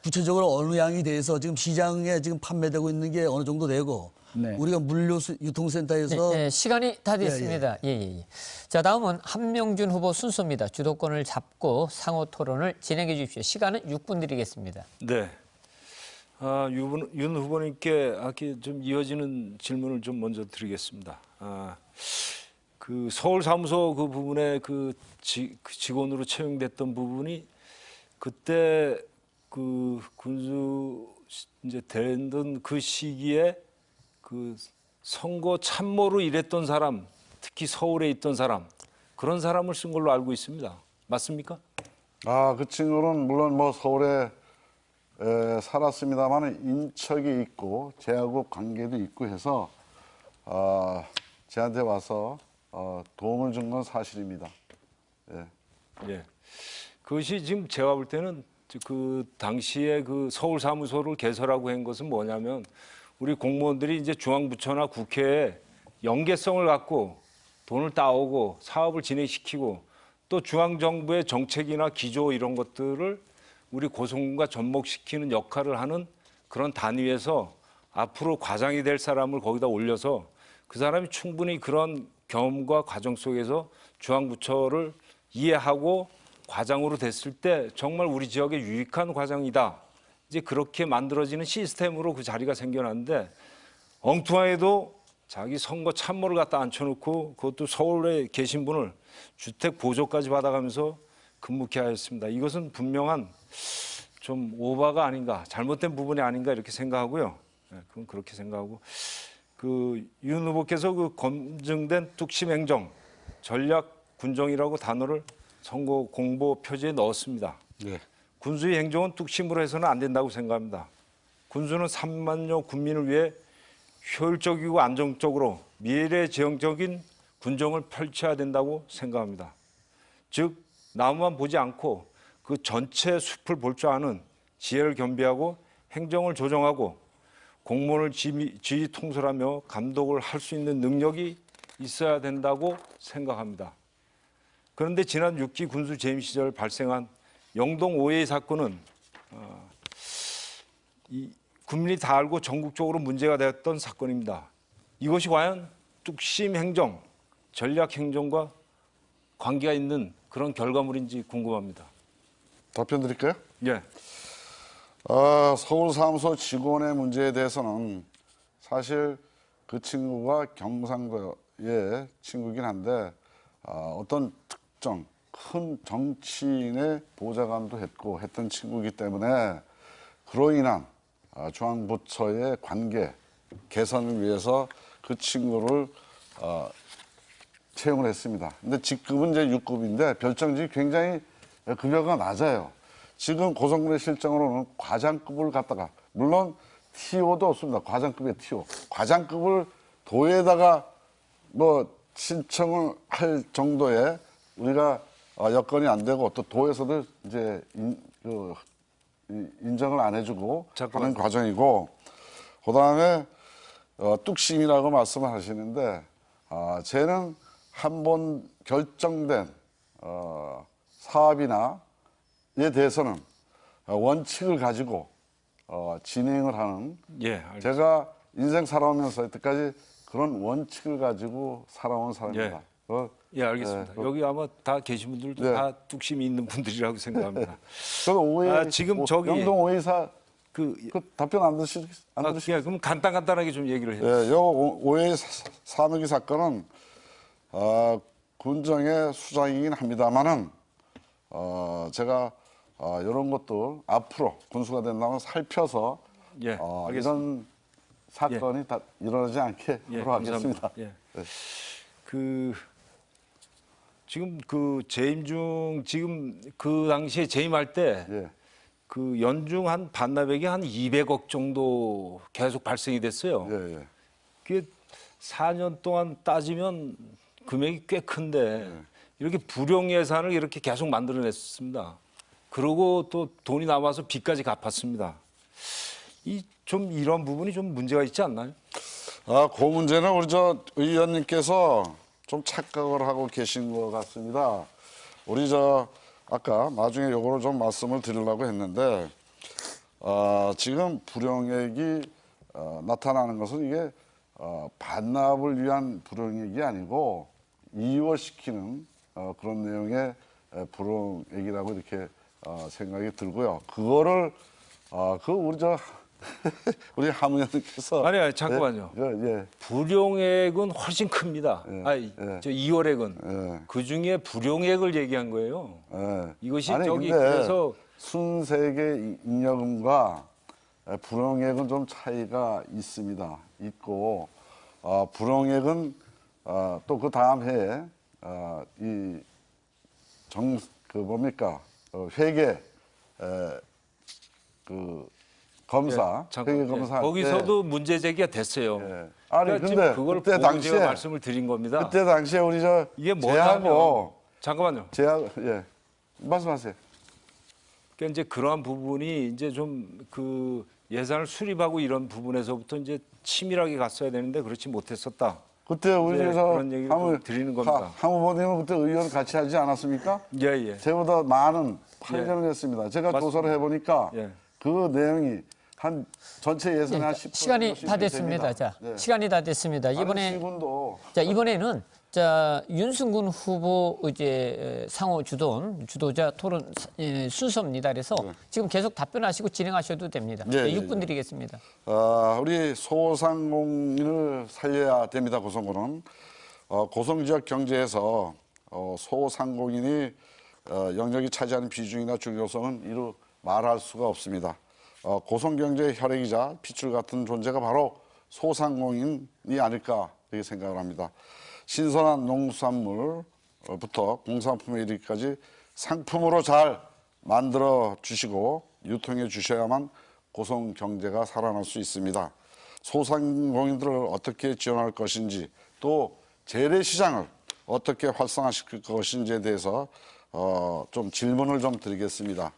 구체적으로 어느 양이 돼서 지금 시장에 지금 판매되고 있는 게 어느 정도 되고 우리가 물류 유통센터에서 시간이 다 됐습니다. 자, 다음은 한명준 후보 순서입니다. 주도권을 잡고 상호 토론을 진행해 주십시오. 시간은 6분 드리겠습니다. 네. 윤 후보님께 좀 이어지는 질문을 좀 먼저 드리겠습니다. 그 서울 사무소 그 부분에 그 직원으로 채용됐던 부분이 그때 그 군수 이제 되던 그 시기에 그 선거 참모로 일했던 사람, 특히 서울에 있던 사람 그런 사람을 쓴 걸로 알고 있습니다. 맞습니까? 그 친구는 물론 뭐 서울에 살았습니다만 인척이 있고 제하고 관계도 있고 해서 저한테 와서 도움을 준 건 사실입니다. 예. 그것이 지금 제가 볼 때는 그 당시에 그 서울 사무소를 개설하고 한 것은 뭐냐면 우리 공무원들이 이제 중앙부처나 국회에 연계성을 갖고 돈을 따오고 사업을 진행시키고 또 중앙정부의 정책이나 기조 이런 것들을 우리 고성군과 접목시키는 역할을 하는 그런 단위에서 앞으로 과장이 될 사람을 거기다 올려서 그 사람이 충분히 그런 경험과 과정 속에서 중앙부처를 이해하고 과장으로 됐을 때 정말 우리 지역에 유익한 과장이다. 이제 그렇게 만들어지는 시스템으로 그 자리가 생겨났는데 엉뚱하게도 자기 선거 참모를 갖다 앉혀놓고 그것도 서울에 계신 분을 주택 보조까지 받아가면서 근무케 하였습니다. 이것은 분명한 좀 오바가 아닌가, 잘못된 부분이 아닌가 이렇게 생각하고요. 그건 그렇게 생각하고 그 윤 후보께서 그 검증된 뚝심 행정, 전략 군정이라고 단어를 선거 공보 표지에 넣었습니다. 군수의 행정은 뚝심으로 해서는 안 된다고 생각합니다. 군수는 3만여 군민을 위해 효율적이고 안정적으로 미래지향적인 군정을 펼쳐야 된다고 생각합니다. 즉 나무만 보지 않고 그 전체 숲을 볼 줄 아는 지혜를 겸비하고 행정을 조정하고 공무원을 지휘 통솔하며 감독을 할 수 있는 능력이 있어야 된다고 생각합니다. 그런데 지난 6기 군수 재임 시절 발생한 영동 오해의 사건은 국민이 다 알고 전국적으로 문제가 되었던 사건입니다. 이것이 과연 뚝심 행정, 전략 행정과 관계가 있는 그런 결과물인지 궁금합니다. 답변 드릴까요? 예, 서울사무소 직원의 문제에 대해서는 사실 그 친구가 경상도의 친구긴 한데 어떤 특정 큰 정치인의 보좌관도 했고 했던 친구이기 때문에 그로 인한 중앙부처의 관계 개선을 위해서 그 친구를 채용을 했습니다. 근데 직급은 이제 6급인데 별정직이 굉장히 급여가 낮아요. 지금 고성군의 실정으로는 과장급을 갖다가 물론 TO도 없습니다. 과장급의 TO. 과장급을 도에다가 뭐 신청을 할 정도의 우리가 여건이 안 되고 또 도에서도 이제 인정을 안 해주고 하는 과정이고 그다음에 뚝심이라고 말씀을 하시는데 쟤는 한 번 결정된 사업이나에 대해서는 원칙을 가지고 진행을 하는 예, 알겠습니다. 제가 인생 살아오면서 여태까지 그런 원칙을 가지고 살아온 사람입니다. 예, 알겠습니다. 여기 아마 다 계신 분들도 네. 다 뚝심이 있는 분들이라고 생각합니다. 저도 오해 지금 저기 영동 오해사 그 그 답변 안 들으시? 예, 그럼 간단하게 좀 얘기를 해요. 예, 요 오해 사무기 사건은 군정의 수장이긴 합니다만은 제가 이런 것도 앞으로 군수가 된다면 살펴서 예, 알겠습니다. 이런 사건이 다 일어나지 않게 하도록 하겠습니다. 예. 그 지금 그 재임 중 지금 그 당시에 재임할 때 예. 그 연중 한 반납액이 한 200억 정도 계속 발생이 됐어요. 예, 예. 그게 4년 동안 따지면 금액이 꽤 큰데 이렇게 불용 예산을 이렇게 계속 만들어냈습니다. 그러고 또 돈이 남아서 빚까지 갚았습니다. 좀 이런 부분이 좀 문제가 있지 않나요? 그 문제는 우리 저 의원님께서 좀 착각을 하고 계신 것 같습니다. 우리 저 아까 나중에 요거를 좀 말씀을 드리려고 했는데 지금 불용액이 나타나는 것은 이게 반납을 위한 불용액이 아니고 이월시키는 그런 내용의 불용액이라고 이렇게 생각이 들고요. 그거를 우리 저 우리 하무님께서 아니 잠깐만요. 예. 불용액은 훨씬 큽니다. 저 2월액은 그 중에 불용액을 얘기한 거예요. 예. 이것이 아니, 저기 근데 그래서 순세계 잉여금과 불용액은 좀 차이가 있습니다. 있고 불용액은 또 그 다음 해에 뭡니까 회계 그 검사, 회계 검사 거기서도 문제 제기가 됐어요. 예. 아니 그러니까 근데 지금 그걸 그때 보고 당시에 제가 말씀을 드린 겁니다. 그때 당시에 우리 저 이게 뭐냐면 제하고 잠깐만요. 말씀하세요. 그러니까 이제 그러한 부분이 이제 좀 그 예산을 수립하고 이런 부분에서부터 이제 치밀하게 갔어야 되는데 그렇지 못했었다. 그때 우리 이제 저 그런 얘기를 좀 드리는 겁니다. 함 후보님은 그때 의원 같이 하지 않았습니까? 예. 저보다 많은 8년을 했습니다. 제가 조사를 해보니까 예. 그 내용이 한 전체 예산의 한 10% 시간이 다 됐습니다. 자, 시간이 다 됐습니다. 이번에는 윤승군 후보 이제 상호 주도자 토론 순서입니다. 그래서 지금 계속 답변하시고 진행하셔도 됩니다. 예, 6분 드리겠습니다. 우리 소상공인을 살려야 됩니다. 고성군은 고성 지역 경제에서 소상공인이 영역이 차지하는 비중이나 중요성은 이루 말할 수가 없습니다. 고성 경제의 혈액이자 핏줄 같은 존재가 바로 소상공인이 아닐까 이렇게 생각을 합니다. 신선한 농수산물부터 공산품에 이르기까지 상품으로 잘 만들어 주시고 유통해 주셔야만 고성 경제가 살아날 수 있습니다. 소상공인들을 어떻게 지원할 것인지 또 재래시장을 어떻게 활성화시킬 것인지에 대해서 좀 질문을 좀 드리겠습니다.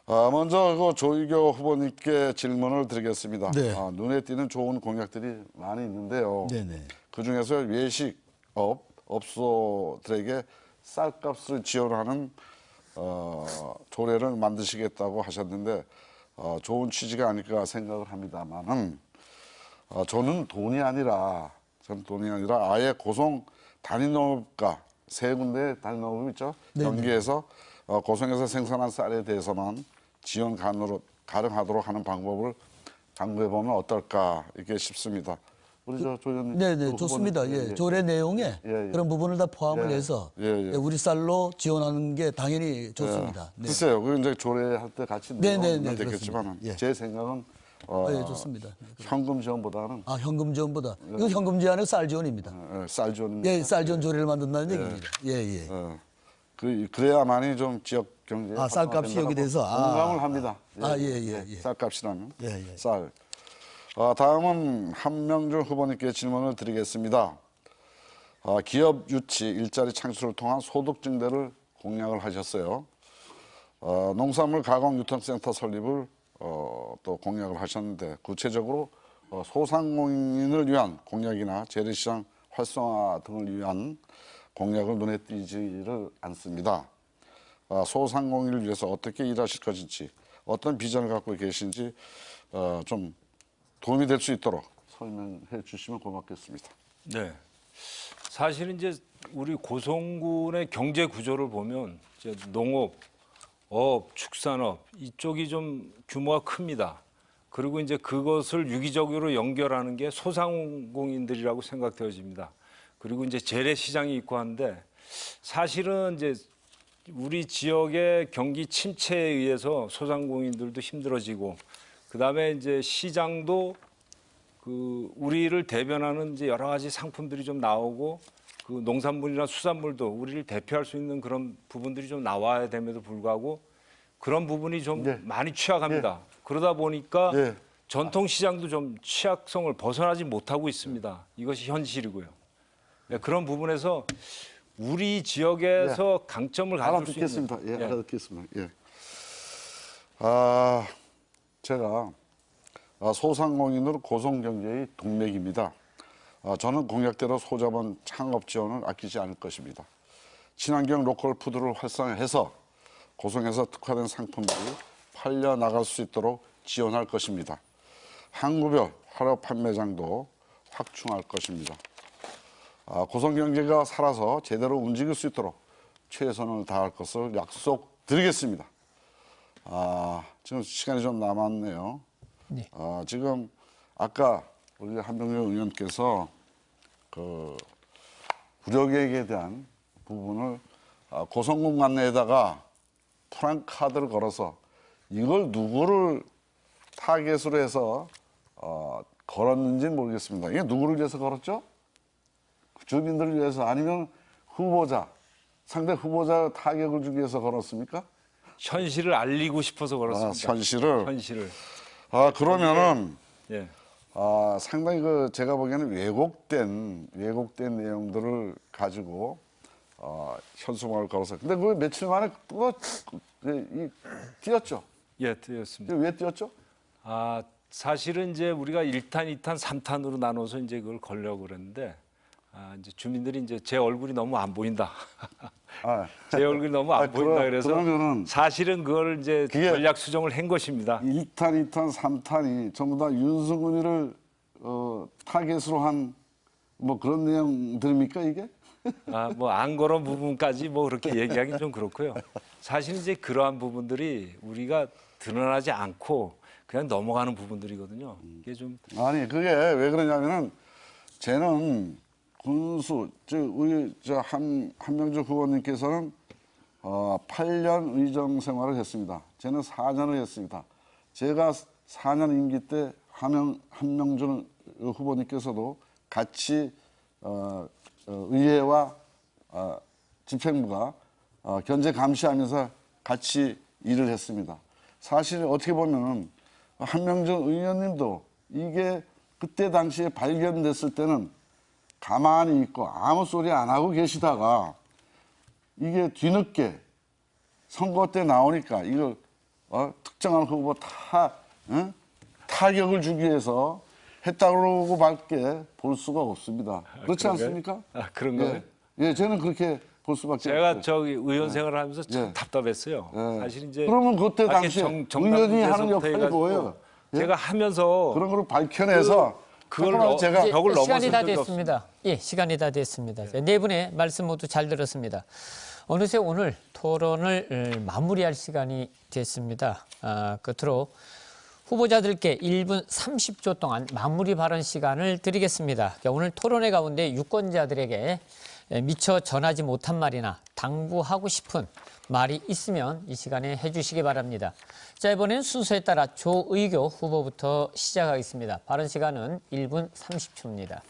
먼저 그 조희교 후보님께 질문을 드리겠습니다. 네. 눈에 띄는 좋은 공약들이 많이 있는데요. 네네. 그중에서 외식업 업소들에게 쌀값을 지원하는 조례를 만드시겠다고 하셨는데 좋은 취지가 아닐까 생각을 합니다만은 저는 돈이 아니라 아예 고성 단위농업가 세 군데 단위농업이 있죠. 경기에서 고성에서 생산한 쌀에 대해서만 지원 가능하도록 하는 방법을 강구해 보면 어떨까 이렇게 싶습니다. 우리 조 의원님. 네네, 좋습니다. 예, 조례 내용에 예. 그런 부분을 다 포함을 예. 해서 예. 우리 쌀로 지원하는 게 당연히 좋습니다. 네. 글쎄요, 그 이제 조례할 때 같이 네네네, 넣으면 되겠지만 그렇습니다. 예. 제 생각은 예, 좋습니다. 현금 지원보다는 현금 지원보다 이거 현금 지원은 쌀 지원입니다. 쌀 지원. 예, 쌀 지원 조례를 만든다는 얘기입니다. 예, 예. 그래야만이 좀 지역 경제에 쌀값이 여기 돼서 공감을 합니다. 예. 쌀값이라면 예. 쌀. 다음은 한명준 후보님께 질문을 드리겠습니다. 기업 유치, 일자리 창출을 통한 소득 증대를 공약을 하셨어요. 농산물 가공 유통센터 설립을 또 공약을 하셨는데 구체적으로 소상공인을 위한 공약이나 재래시장 활성화 등을 위한 공약을 눈에 띄지를 않습니다. 소상공인을 위해서 어떻게 일하실 것인지 어떤 비전을 갖고 계신지 좀 도움이 될 수 있도록 설명해 주시면 고맙겠습니다. 네. 사실은 이제 우리 고성군의 경제 구조를 보면 이제 농업, 업, 축산업 이쪽이 좀 규모가 큽니다. 그리고 이제 그것을 유기적으로 연결하는 게 소상공인들이라고 생각되어집니다. 그리고 이제 재래시장이 있고 한데 사실은 이제 우리 지역의 경기 침체에 의해서 소상공인들도 힘들어지고 그다음에 이제 시장도 그 우리를 대변하는 이제 여러 가지 상품들이 좀 나오고 그 농산물이나 수산물도 우리를 대표할 수 있는 그런 부분들이 좀 나와야 됨에도 불구하고 그런 부분이 좀 많이 취약합니다. 그러다 보니까 전통 시장도 좀 취약성을 벗어나지 못하고 있습니다. 이것이 현실이고요. 네, 그런 부분에서 우리 지역에서 강점을 가질 수 있는. 알아듣겠습니다. 알아듣겠습니다. 제가 소상공인으로 고성경제의 동맥입니다. 저는 공약대로 소자본 창업 지원을 아끼지 않을 것입니다. 친환경 로컬 푸드를 활성화해서 고성에서 특화된 상품들이 팔려 나갈 수 있도록 지원할 것입니다. 항구별 화력 판매장도 확충할 것입니다. 고성경제가 살아서 제대로 움직일 수 있도록 최선을 다할 것을 약속드리겠습니다. 지금 시간이 좀 남았네요. 네. 지금 아까 우리 한명준 의원께서 그 구력객에 대한 부분을 고성군 관내에다가 프랑카드를 걸어서 이걸 누구를 타겟으로 해서 걸었는지는 모르겠습니다. 이게 누구를 위해서 걸었죠? 주민들을 위해서 아니면 상대 후보자 타격을 주기 위해서 걸었습니까? 현실을 알리고 싶어서 그렇습니다. 현실을. 그러면은 예. 상당히 제가 보기에는 왜곡된 내용들을 가지고 현수막을 걸어서. 근데 그 며칠 만에 띄었죠. 예, 되었습니다. 왜 띄었죠? 사실은 이제 우리가 1탄, 2탄, 3탄으로 나눠서 이제 그걸 걸려고 그랬는데 이제 주민들이 이제 제 얼굴이 너무 안 보인다. 제 얼굴이 너무 안 보인다 그래서 그러면은 사실은 그걸 이제 전략 수정을 한 것입니다. 1탄, 2탄, 3탄이 전부 다 윤석열이를 타겟으로 한 뭐 그런 내용들입니까 이게? 뭐 안 그런 부분까지 뭐 그렇게 얘기하기 좀 그렇고요. 사실 이제 그러한 부분들이 우리가 드러나지 않고 그냥 넘어가는 부분들이거든요. 이게 좀 아니 그게 왜 그러냐면은 쟤는 군수 우리 한명준 후보님께서는 8년 의정 생활을 했습니다. 저는 4년을 했습니다. 제가 4년 임기 때 한명준 후보님께서도 같이 의회와 집행부가 견제 감시하면서 같이 일을 했습니다. 사실 어떻게 보면은 한명준 의원님도 이게 그때 당시에 발견됐을 때는 가만히 있고 아무 소리 안 하고 계시다가 이게 뒤늦게 선거 때 나오니까 이거 특정한 후보 타격을 주기 위해서 했다고밖에 볼 수가 없습니다. 그렇지 그런가요? 않습니까? 그런가요? 예, 저는 그렇게 볼 수밖에 제가 없어요. 저기 의원 생활을 하면서 참 예. 답답했어요. 예. 사실 이제 그러면 그때 이렇게 당시에 정당 의원이 하는 문제서부터 역할이 해가지고 뭐예요? 예? 제가 하면서 그런 거를 밝혀내서 그걸 하지만 제가 이제 벽을 시간이 넘어선 다 적이 됐습니다. 예, 시간이 다 됐습니다. 네 분의 말씀 모두 잘 들었습니다. 어느새 오늘 토론을 마무리할 시간이 됐습니다. 끝으로 후보자들께 1분 30초 동안 마무리 발언 시간을 드리겠습니다. 오늘 토론회 가운데 유권자들에게 미처 전하지 못한 말이나 당부하고 싶은 말이 있으면 이 시간에 해주시기 바랍니다. 자, 이번엔 순서에 따라 조의교 후보부터 시작하겠습니다. 발언 시간은 1분 30초입니다.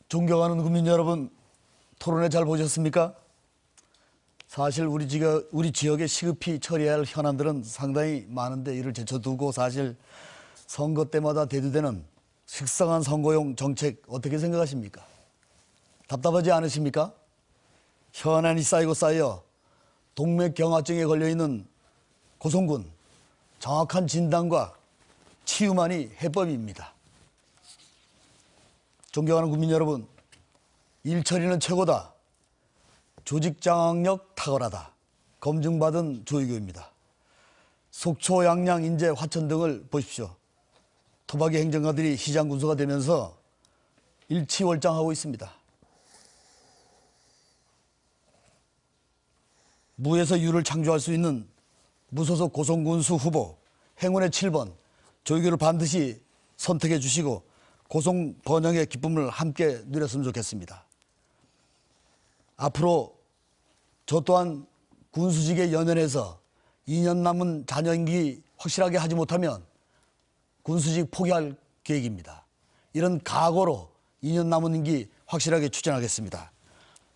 존경하는 국민 여러분, 토론회 잘 보셨습니까? 사실 우리 지역에 시급히 처리해야 할 현안들은 상당히 많은데 이를 제쳐두고 사실 선거 때마다 대두되는 식상한 선거용 정책 어떻게 생각하십니까? 답답하지 않으십니까? 현안이 쌓여 동맥경화증에 걸려있는 고성군, 정확한 진단과 치유만이 해법입니다. 존경하는 국민 여러분, 일처리는 최고다. 조직장악력 탁월하다. 검증받은 조의교입니다. 속초, 양양, 인제, 화천 등을 보십시오. 토박이 행정가들이 시장 군수가 되면서 일치월장하고 있습니다. 무에서 유를 창조할 수 있는 무소속 고성군수 후보 행운의 7번 조의교를 반드시 선택해 주시고 고성 번영의 기쁨을 함께 누렸으면 좋겠습니다. 앞으로 저 또한 군수직에 연연해서 2년 남은 잔여 임기 확실하게 하지 못하면 군수직 포기할 계획입니다. 이런 각오로 2년 남은 임기 확실하게 추진하겠습니다.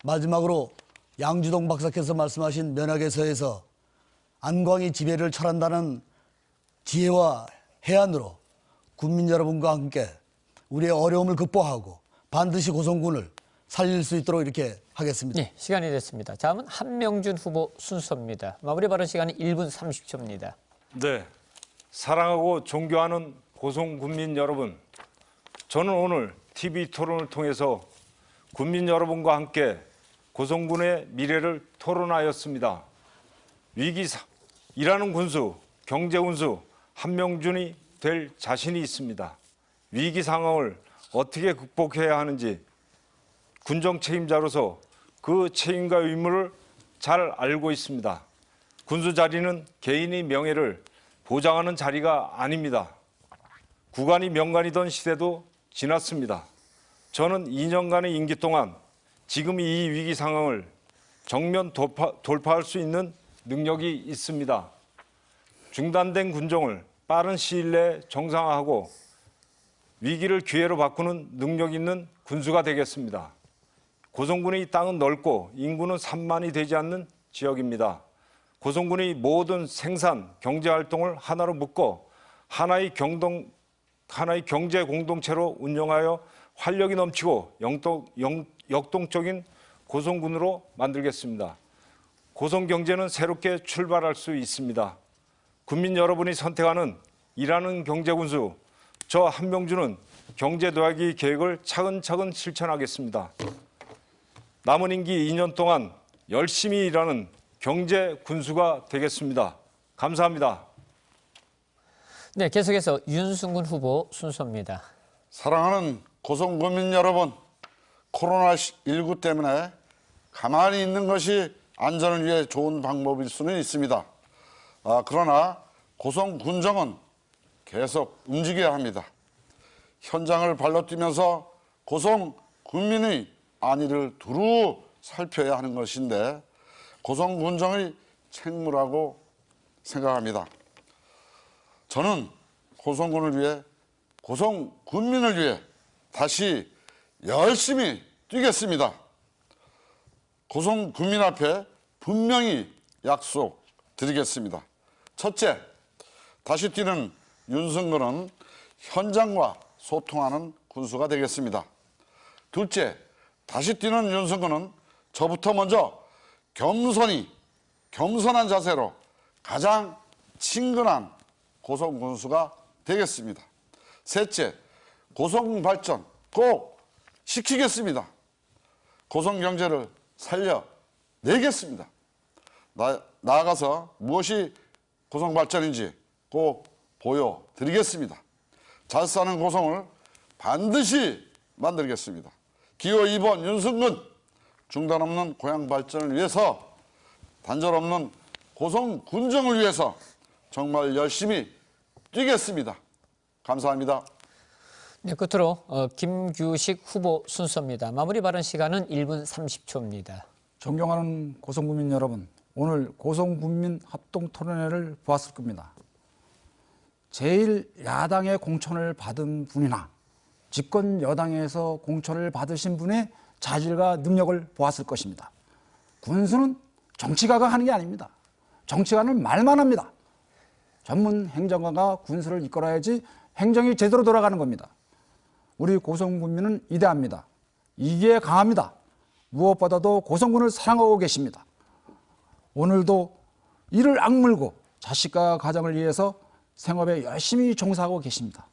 마지막으로 양주동 박사께서 말씀하신 면학에서에서 안광이 지배를 철한다는 지혜와 해안으로 국민 여러분과 함께 우리의 어려움을 극복하고 반드시 고성군을 살릴 수 있도록 이렇게 하겠습니다. 네, 시간이 됐습니다. 다음은 한명준 후보 순서입니다. 마무리 발언 시간은 1분 30초입니다. 네, 사랑하고 존경하는 고성 국민 여러분, 저는 오늘 TV 토론을 통해서 국민 여러분과 함께 고성군의 미래를 토론하였습니다. 일하는 군수, 경제 군수 한명준이 될 자신이 있습니다. 위기 상황을 어떻게 극복해야 하는지 군정 책임자로서 그 책임과 의무를 잘 알고 있습니다. 군수 자리는 개인의 명예를 보장하는 자리가 아닙니다. 구간이 명간이던 시대도 지났습니다. 저는 2년간의 임기 동안 지금 이 위기 상황을 정면 돌파할 수 있는 능력이 있습니다. 중단된 군정을 빠른 시일 내에 정상화하고 위기를 기회로 바꾸는 능력 있는 군수가 되겠습니다. 고성군의 땅은 넓고 인구는 3만이 되지 않는 지역입니다. 고성군의 모든 생산, 경제 활동을 하나로 묶어 하나의 경제 공동체로 운영하여 활력이 넘치고 역동적인 고성군으로 만들겠습니다. 고성 경제는 새롭게 출발할 수 있습니다. 국민 여러분이 선택하는 일하는 경제군수, 저 한명준은 경제 도약의 계획을 차근차근 실천하겠습니다. 남은 임기 2년 동안 열심히 일하는 경제 군수가 되겠습니다. 감사합니다. 네, 계속해서 윤승근 후보 순서입니다. 사랑하는 고성 국민 여러분, 코로나19 때문에 가만히 있는 것이 안전을 위해 좋은 방법일 수는 있습니다. 그러나 고성 군정은 계속 움직여야 합니다. 현장을 발로 뛰면서 고성 군민의 안위를 두루 살펴야 하는 것인데 고성 군정의 책무라고 생각합니다. 저는 고성군을 위해, 고성 군민을 위해 다시 열심히 뛰겠습니다. 고성 군민 앞에 분명히 약속드리겠습니다. 첫째, 다시 뛰는 윤승근은 현장과 소통하는 군수가 되겠습니다. 둘째, 다시 뛰는 윤승근은 저부터 먼저 겸손한 자세로 가장 친근한 고성군수가 되겠습니다. 셋째, 고성 발전 꼭 시키겠습니다. 고성 경제를 살려내겠습니다. 나아가서 무엇이 고성 발전인지 꼭 보여드리겠습니다. 잘 사는 고성을 반드시 만들겠습니다. 기호 2번 윤승근, 중단 없는 고향 발전을 위해서, 단절 없는 고성 군정을 위해서 정말 열심히 뛰겠습니다. 감사합니다. 네, 끝으로 김규식 후보 순서입니다. 마무리 발언 시간은 1분 30초입니다. 존경하는 고성군민 여러분, 오늘 고성군민 합동토론회를 보았을 겁니다. 제일 야당의 공천을 받은 분이나 집권 여당에서 공천을 받으신 분의 자질과 능력을 보았을 것입니다. 군수는 정치가가 하는 게 아닙니다. 정치가는 말만 합니다. 전문 행정가가 군수를 이끌어야지 행정이 제대로 돌아가는 겁니다. 우리 고성군민은 이대합니다. 이기에 강합니다. 무엇보다도 고성군을 사랑하고 계십니다. 오늘도 이를 악물고 자식과 가정을 위해서 생업에 열심히 종사하고 계십니다.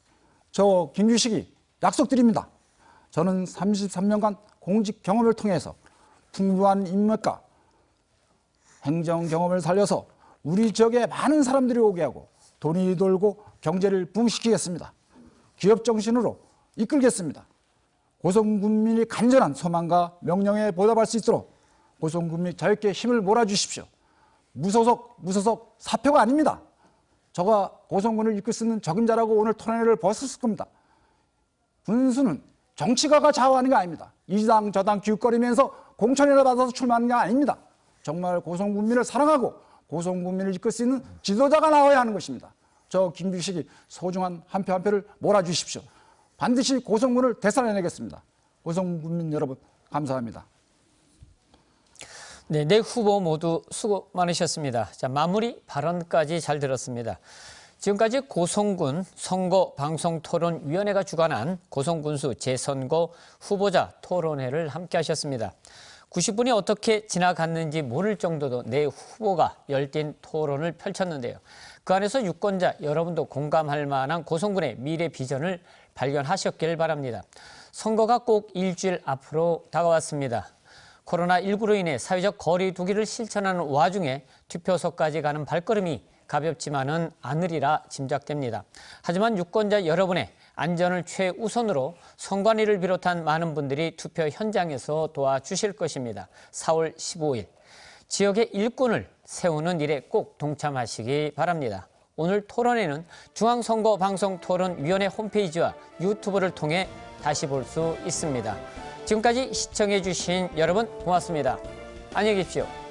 저 김규식이 약속드립니다. 저는 33년간 공직 경험을 통해서 풍부한 인맥과 행정 경험을 살려서 우리 지역에 많은 사람들이 오게 하고 돈이 돌고 경제를 붐시키겠습니다. 기업 정신으로 이끌겠습니다. 고성군민이 간절한 소망과 명령에 보답할 수 있도록 고성군민 자유롭게 힘을 몰아주십시오. 무소속 사표가 아닙니다. 저가 고성군을 이끌 수 있는 적은 자라고 오늘 토론회를 벌었을 겁니다. 군수는 정치가가 좌우하는 게 아닙니다. 이당 저당 기웃거리면서 공천을 받아서 출마하는 게 아닙니다. 정말 고성군민을 사랑하고 고성군민을 이끌 수 있는 지도자가 나와야 하는 것입니다. 저 김규식이 소중한 한 표 한 표를 몰아주십시오. 반드시 고성군을 되살려내겠습니다. 고성군민 여러분 감사합니다. 네, 네 후보 모두 수고 많으셨습니다. 자, 마무리 발언까지 잘 들었습니다. 지금까지 고성군 선거방송토론위원회가 주관한 고성군수 재선거 후보자 토론회를 함께 하셨습니다. 90분이 어떻게 지나갔는지 모를 정도로 네 후보가 열띤 토론을 펼쳤는데요. 그 안에서 유권자 여러분도 공감할 만한 고성군의 미래 비전을 발견하셨길 바랍니다. 선거가 꼭 일주일 앞으로 다가왔습니다. 코로나19로 인해 사회적 거리 두기를 실천하는 와중에 투표소까지 가는 발걸음이 가볍지만은 않으리라 짐작됩니다. 하지만 유권자 여러분의 안전을 최우선으로 선관위를 비롯한 많은 분들이 투표 현장에서 도와주실 것입니다. 4월 15일 지역의 일꾼을 세우는 일에 꼭 동참하시기 바랍니다. 오늘 토론회는 중앙선거방송토론위원회 홈페이지와 유튜브를 통해 다시 볼 수 있습니다. 지금까지 시청해 주신 여러분 고맙습니다. 안녕히 계십시오.